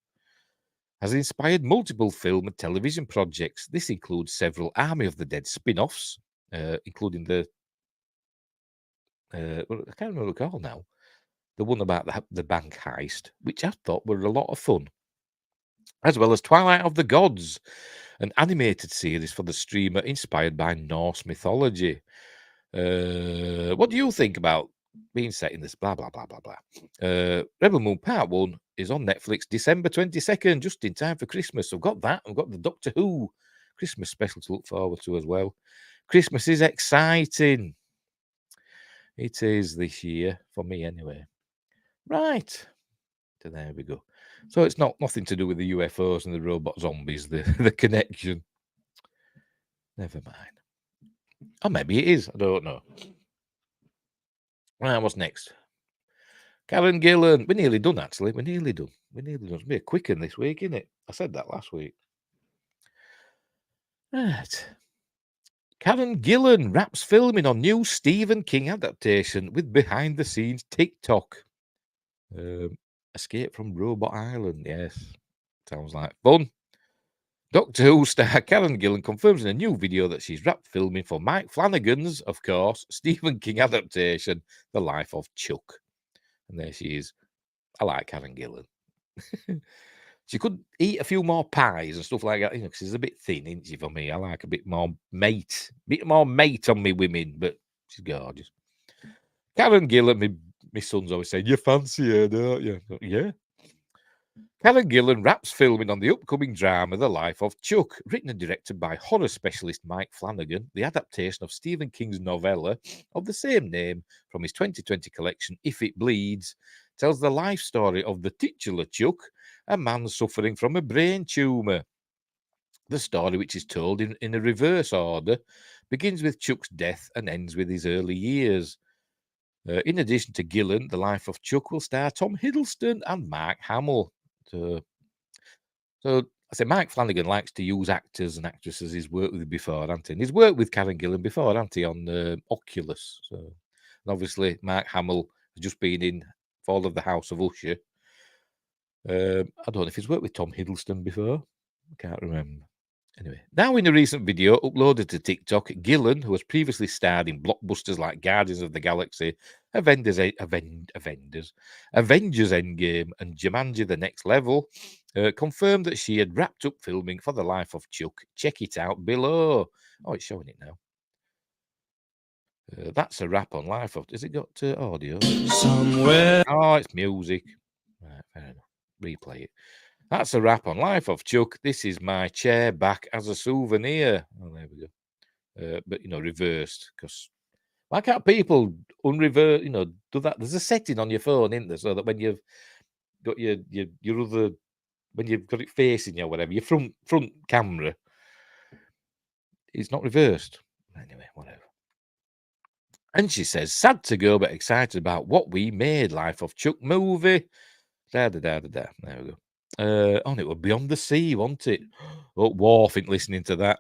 has inspired multiple film and television projects. This includes several Army of the Dead spin-offs, including the I can't remember what it's called now. The one about the bank heist, which I thought were a lot of fun. As well as Twilight of the Gods, an animated series for the streamer inspired by Norse mythology. What do you think about being set in this blah, blah, blah, blah, blah? Rebel Moon Part 1 is on Netflix December 22nd, just in time for Christmas. I've got that. I've got the Doctor Who Christmas special to look forward to as well. Christmas is exciting. It is this year, for me anyway. Right. So there we go. So it's nothing to do with the UFOs and the robot zombies, the connection. Never mind. Or maybe it is. I don't know. Right, what's next? Karen Gillan. We're nearly done, actually. We're nearly done. It's be a quick one this week, isn't it? I said that last week. Right. Karen Gillan wraps filming on new Stephen King adaptation with behind-the-scenes TikTok. Escape from Robot Island. Yes. Sounds like fun. Doctor Who star Karen Gillan confirms in a new video that she's wrapped filming for Mike Flanagan's, of course, Stephen King adaptation, The Life of Chuck. And there she is. I like Karen Gillan. She could eat a few more pies and stuff like that, because she's a bit thin, isn't she, for me? I like a bit more mate on me women, but she's gorgeous. Karen Gillan, my son's always saying, you fancy her, don't you? Yeah. Karen Gillan wraps filming on the upcoming drama The Life of Chuck, written and directed by horror specialist Mike Flanagan, the adaptation of Stephen King's novella of the same name from his 2020 collection If It Bleeds, tells the life story of the titular Chuck, a man suffering from a brain tumour. The story, which is told in a reverse order, begins with Chuck's death and ends with his early years. In addition to Gillan, The Life of Chuck will star Tom Hiddleston and Mark Hamill. So I say Mike Flanagan likes to use actors and actresses he's worked with before, hasn't he? And he's worked with Karen Gillan before, hasn't he, on Oculus. So, and obviously, Mark Hamill has just been in Fall of the House of Usher. I don't know if he's worked with Tom Hiddleston before. I can't remember. Anyway, now in a recent video uploaded to TikTok, Gillan, who has previously starred in blockbusters like Guardians of the Galaxy, Avengers Endgame, and Jumanji: The Next Level, confirmed that she had wrapped up filming for The Life of Chuck. Check it out below. Oh, it's showing it now. That's a wrap on Life of... Has it got audio? Somewhere. Oh, it's music. Right, fair enough. Replay it. That's a wrap on Life of Chuck. This is my chair back as a souvenir. Oh, there we go. But, reversed. Because why can't people unreverse, do that? There's a setting on your phone, isn't there? So that when you've got your other, when you've got it facing you or whatever, your front camera, it's not reversed. Anyway, whatever. And she says, sad to go, but excited about what we made. Life of Chuck movie. There we go. And it was Beyond the Sea, wasn't it? Oh, Worf ain't listening to that.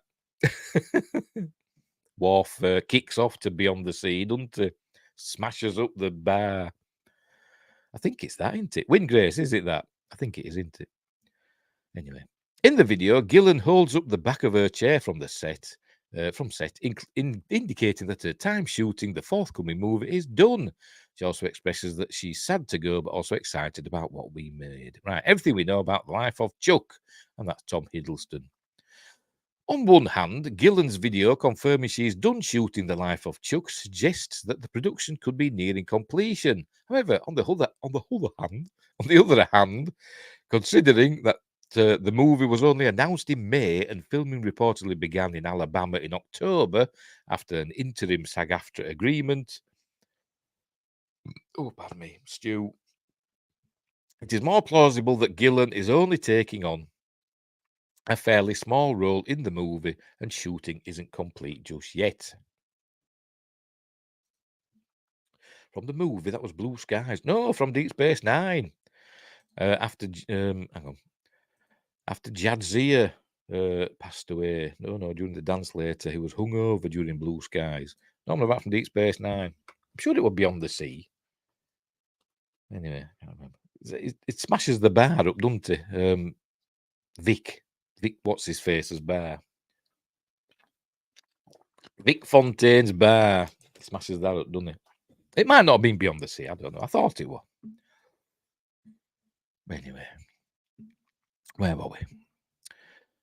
Worf kicks off to Beyond the Sea, doesn't he? Smashes up the bar. I think it's that, isn't it? Windgrace, is it that? I think it is, isn't it? Anyway, in the video, Gillan holds up the back of her chair from the set, indicating that her time shooting the forthcoming movie is done. She also expresses that she's sad to go, but also excited about what we made. Right, everything we know about the Life of Chuck, and that's Tom Hiddleston. On one hand, Gillan's video confirming she's done shooting The Life of Chuck suggests that the production could be nearing completion. However, on the other hand, considering that the movie was only announced in May and filming reportedly began in Alabama in October after an interim SAG-AFTRA agreement. Oh, pardon me, Stu. It is more plausible that Gillan is only taking on a fairly small role in the movie and shooting isn't complete just yet. From the movie, that was Blue Skies. No, from Deep Space Nine. After Jadzia passed away. No, during the dance later. He was hungover during Blue Skies. No, I'm about from Deep Space Nine. I'm sure it was Beyond the Sea. Anyway, I can't remember. It smashes the bar up, doesn't it? Vic, what's his face's bar? Vic Fontaine's bar. It smashes that up, doesn't it? It might not have been Beyond the Sea. I don't know. I thought it was. Anyway, where were we?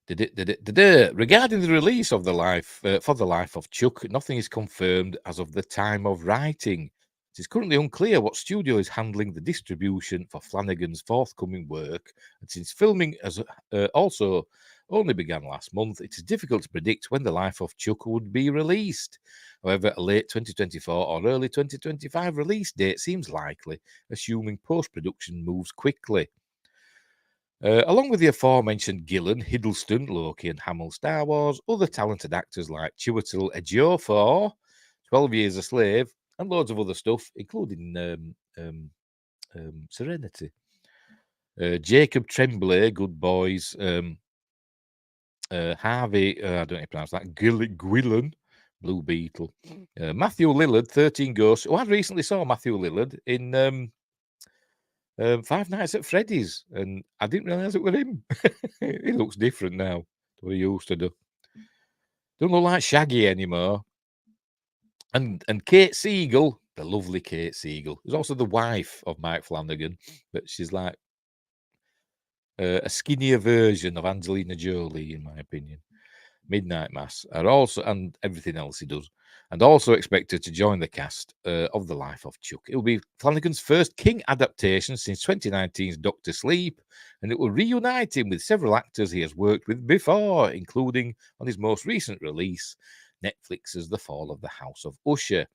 Regarding the release of The Life for The Life of Chuck, nothing is confirmed as of the time of writing. It is currently unclear what studio is handling the distribution for Flanagan's forthcoming work, and since filming has also only began last month, it is difficult to predict when The Life of Chuck would be released. However, a late 2024 or early 2025 release date seems likely, assuming post-production moves quickly. Along with the aforementioned Gillan, Hiddleston, Loki, and Hamill Star Wars, other talented actors like Chiwetel Ejiofor, 12 Years a Slave, and loads of other stuff, including Serenity. Jacob Tremblay, Good Boys. Harvey, I don't know how to pronounce that. Gillan, Blue Beetle. Matthew Lillard, 13 Ghosts. Oh, I recently saw Matthew Lillard in Five Nights at Freddy's, and I didn't realise it was him. He looks different now to what he used to do. Don't look like Shaggy anymore. And Kate Siegel, the lovely Kate Siegel, is also the wife of Mike Flanagan, but she's like a skinnier version of Angelina Jolie, in my opinion. Midnight Mass are also, and everything else he does, and also expected to join the cast of The Life of Chuck. It will be Flanagan's first King adaptation since 2019's Doctor Sleep, and it will reunite him with several actors he has worked with before, including on his most recent release, Netflix's The Fall of the House of Usher.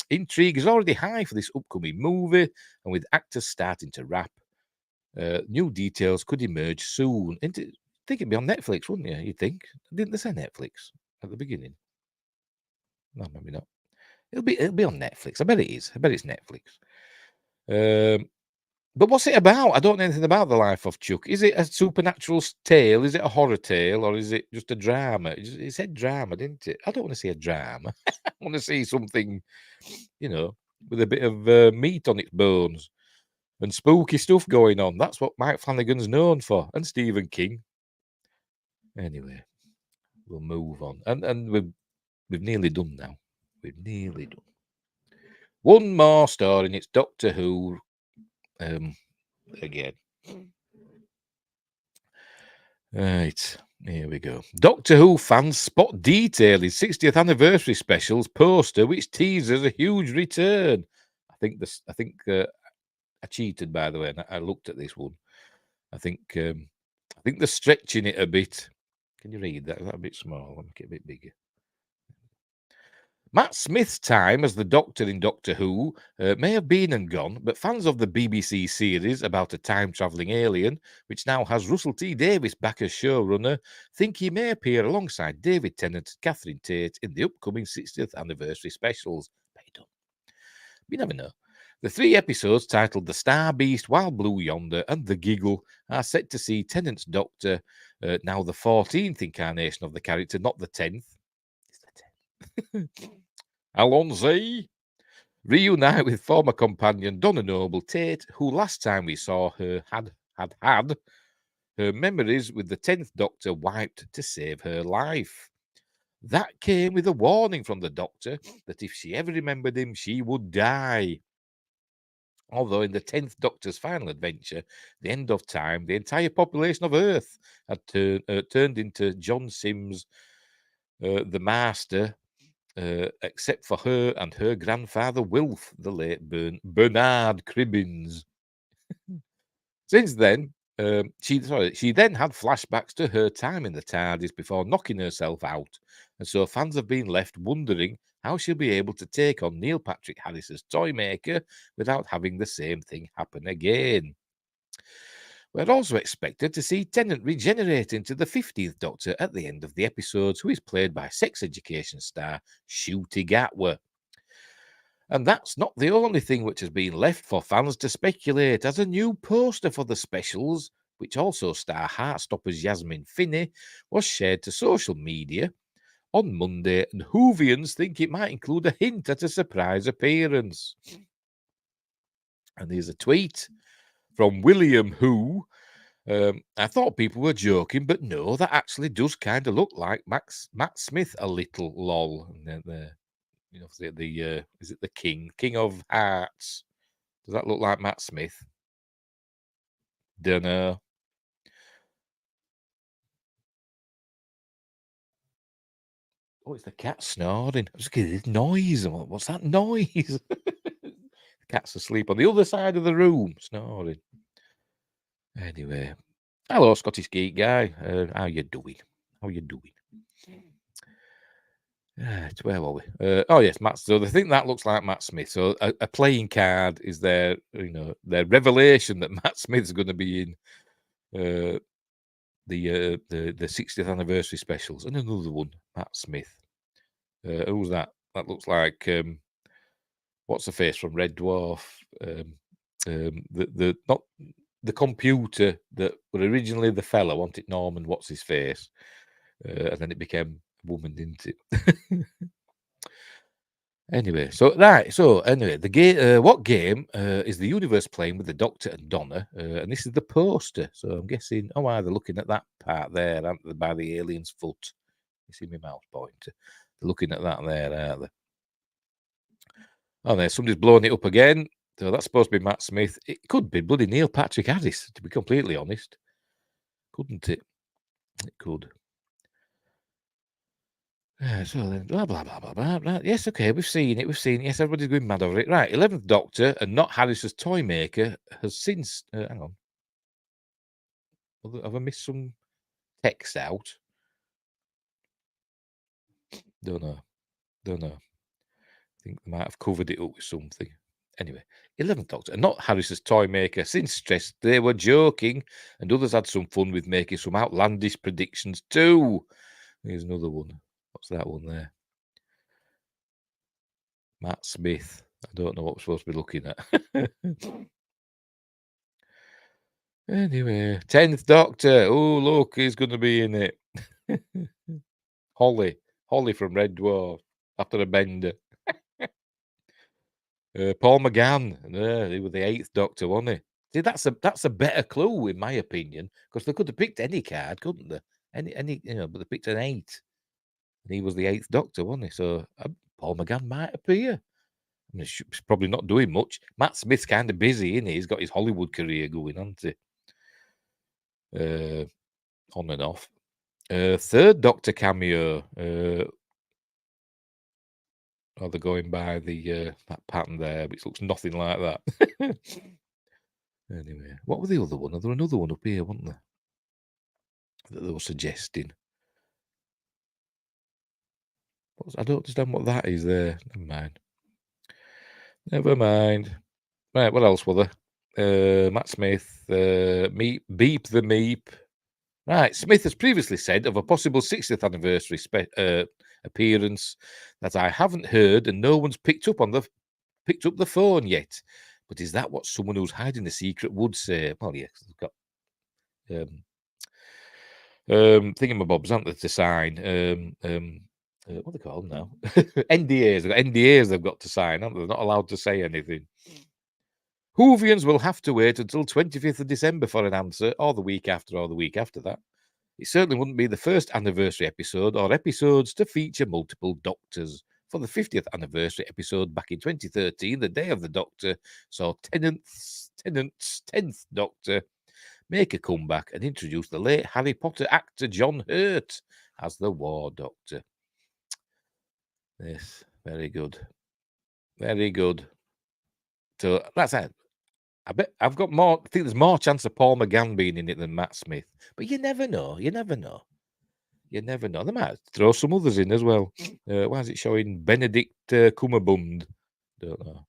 Intrigue is already high for this upcoming movie, and with actors starting to wrap, new details could emerge soon. I think it'd be on Netflix, wouldn't you? You'd think. Didn't they say Netflix at the beginning? No, maybe not. It'll be on Netflix. I bet it is. I bet it's Netflix. But what's it about? I don't know anything about The Life of Chuck. Is it a supernatural tale? Is it a horror tale, or is it just a drama? It said drama, didn't it? I don't want to see a drama. I want to see something, with a bit of meat on its bones and spooky stuff going on. That's what Mike Flanagan's known for, and Stephen King. Anyway, we'll move on, and we've nearly done now. We've nearly done. One more story, and it's Doctor Who. Again. Right, here we go. Doctor Who fans spot detail in 60th anniversary specials poster, which teases a huge return. I think I cheated, by the way, and I looked at this one. I think they're stretching it a bit. Can you read that? Is that a bit small? I'll make it a bit bigger. Matt Smith's time as the Doctor in Doctor Who may have been and gone, but fans of the BBC series about a time-travelling alien, which now has Russell T Davies back as showrunner, think he may appear alongside David Tennant and Catherine Tate in the upcoming 60th anniversary specials. But you don't. You never know. The 3 episodes titled The Star Beast, Wild Blue Yonder, and The Giggle are set to see Tennant's Doctor, now the 14th incarnation of the character, not the 10th. Alonzi reunite with former companion Donna Noble Tate, who last time we saw her had her memories with the 10th Doctor wiped to save her life. That came with a warning from the Doctor that if she ever remembered him, she would die. Although in the 10th Doctor's final adventure, The End of Time, the entire population of Earth had turned into John Sims, the Master, except for her and her grandfather Wilf, the late Bernard Cribbins. Since then, she then had flashbacks to her time in the TARDIS before knocking herself out, and so fans have been left wondering how she'll be able to take on Neil Patrick Harris's Toymaker without having the same thing happen again. We're also expected to see Tennant regenerate into the 15th Doctor at the end of the episodes, who is played by sex education star Ncuti Gatwa. And that's not the only thing which has been left for fans to speculate, as a new poster for the specials, which also star Heartstopper's Yasmin Finney, was shared to social media on Monday, and Whovians think it might include a hint at a surprise appearance. And here's a tweet from William Who. I thought people were joking, but no, that actually does kind of look like Matt Smith a little, lol. And is it the King of Hearts? Does that look like Matt Smith? Dunno. Oh, it's the cat snoring. I was getting this noise. What's that noise? The cat's asleep on the other side of the room, snoring. Anyway, hello, Scottish Geek Guy. How you doing? Right, where were we? Oh yes, Matt. So they think that looks like Matt Smith. So a playing card is their revelation that Matt Smith's going to be in the 60th anniversary specials, and another one, Matt Smith. Who's that? That looks like what's the face from Red Dwarf? Not the computer that were originally the fella, wasn't it? Norman, what's his face? And then it became a woman, didn't it? Anyway, the game. What game is the universe playing with the Doctor and Donna? And this is the poster. So I'm guessing. Oh, they're looking at that part there, aren't they, by the alien's foot? You see my mouse pointer. They're looking at that there, aren't they? Oh, there, somebody's blowing it up again. So that's supposed to be Matt Smith. It could be bloody Neil Patrick Harris, to be completely honest. Couldn't it? It could. So then, blah, blah, blah, blah, blah. Right. Yes, okay, we've seen it. Yes, everybody's going mad over it. Right, 11th Doctor, and not Harris's toy maker, has since... hang on. Have I missed some text out? Don't know. I think they might have covered it up with something. Anyway, 11th Doctor, and not Harris's toy maker, since stressed they were joking, and others had some fun with making some outlandish predictions too. Here's another one. What's that one there? Matt Smith. I don't know what we're supposed to be looking at. Anyway, 10th Doctor. Oh, look, he's going to be in it. Holly from Red Dwarf, after a bender. Paul McGann. He was the 8th Doctor, wasn't he? See, that's a better clue, in my opinion, because they could have picked any card, couldn't they? Any, but they picked an 8. And he was the 8th Doctor, wasn't he? So Paul McGann might appear. I mean, he's probably not doing much. Matt Smith's kind of busy, isn't he? He's got his Hollywood career going, hasn't he? On and off. 3rd Doctor cameo. Are they going by the that pattern there, which looks nothing like that? Anyway, what was the other one? There was another one up here, wasn't there? That they were suggesting. I don't understand what that is there. Never mind. Right, what else were there? Matt Smith, Beep the Meep. Right, Smith has previously said of a possible 60th anniversary appearance that I haven't heard and no one's picked up the phone yet. But is that what someone who's hiding the secret would say? Well, yeah, they've got thingamabobs, haven't they, to sign? What are they called now? NDAs. They've got NDAs they've got to sign, haven't they? They're not allowed to say anything. Whovians will have to wait until 25th of December for an answer, or the week after that. It certainly wouldn't be the first anniversary episode or episodes to feature multiple Doctors. For the 50th anniversary episode back in 2013, the Day of the Doctor saw Tennant's 10th Doctor make a comeback and introduce the late Harry Potter actor John Hurt as the War Doctor. Yes, very good. Very good. So that's it. I bet I think there's more chance of Paul McGann being in it than Matt Smith. But you never know. They might throw some others in as well. Why is it showing Benedict Cumberbund? Don't know.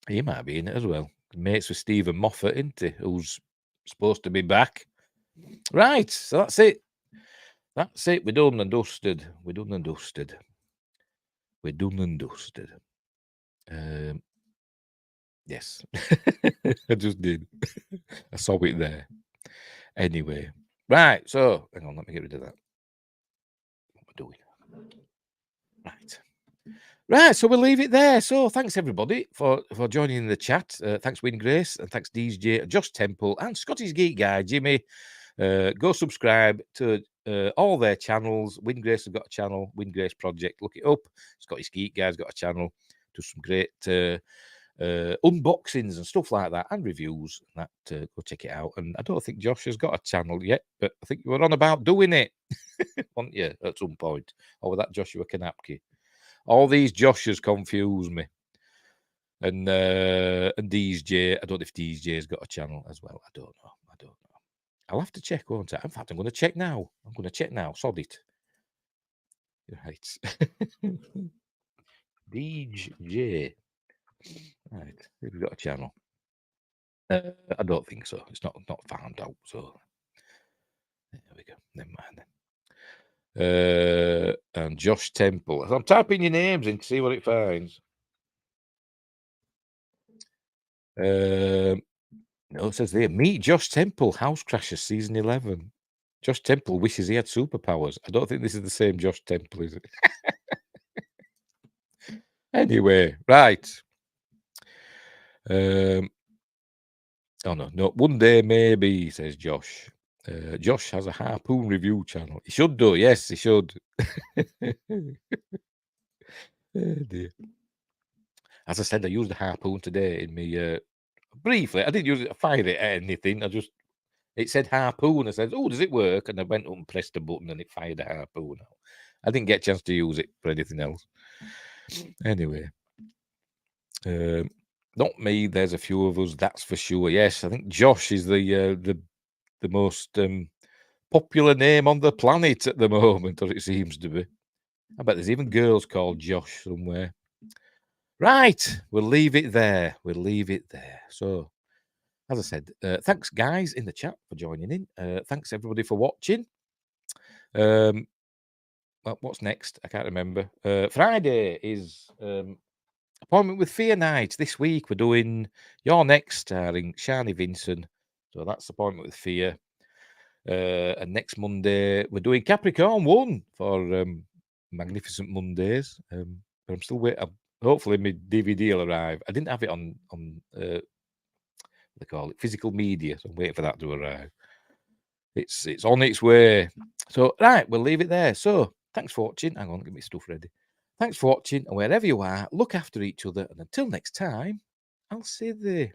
He might be in it as well. Mates with Stephen Moffat, isn't he? Who's supposed to be back. Right, so that's it. We're done and dusted. Yes, I just did. I saw it there. Anyway, right. So, hang on, let me get rid of that. What am I doing? Right. So we'll leave it there. So thanks everybody for joining in the chat. Thanks Win Grace and thanks DJ Josh Temple and Scottish Geek Guy Jimmy. Go subscribe to all their channels. Win Grace has got a channel. Win Grace Project. Look it up. Scottish Geek Guy's got a channel. Do some great unboxings and stuff like that and reviews. That go check it out. And I don't think Josh has got a channel yet, but I think you were on about doing it, weren't you, at some point? Or with that Joshua Kanapke. All these Joshes confuse me. And DJ, I don't know if DJ's got a channel as well. I don't know. I'll have to check, won't I? In fact, I'm going to check now. Sod it. Right. DJ. Right. We've got a channel. I don't think so. It's not found out. So there we go. Never mind then. And Josh Temple. I'm typing your names in to see what it finds. No, it says there, meet Josh Temple, House Crashers, season 11. Josh Temple wishes he had superpowers. I don't think this is the same Josh Temple, is it? Anyway, right. Oh no, one day maybe, says Josh. Josh has a harpoon review channel. He should do, yes, he should. Oh dear. As I said, I used a harpoon today in me. Briefly, I didn't use it to fire it at anything. I just It said harpoon. I said, "Oh, does it work?" And I went up and pressed a button, and it fired a harpoon out. I didn't get a chance to use it for anything else. Anyway, not me. There's a few of us, that's for sure. Yes, I think Josh is the most popular name on the planet at the moment, or it seems to be. I bet there's even girls called Josh somewhere. Right, we'll leave it there. We'll leave it there. So, as I said, thanks guys in the chat for joining in. Thanks everybody for watching. Well, what's next? I can't remember. Friday is Appointment with Fear Night. This week we're doing You're Next, starring Shani Vinson. So that's Appointment with Fear. And next Monday we're doing Capricorn 1 for Magnificent Mondays. But I'm still waiting. Hopefully my DVD will arrive. I didn't have it on what they call it, physical media, so I'm waiting for that to arrive. It's on its way. So right, we'll leave it there. So thanks for watching. Hang on, get my stuff ready. Thanks for watching, and wherever you are, look after each other. And until next time, I'll see you there.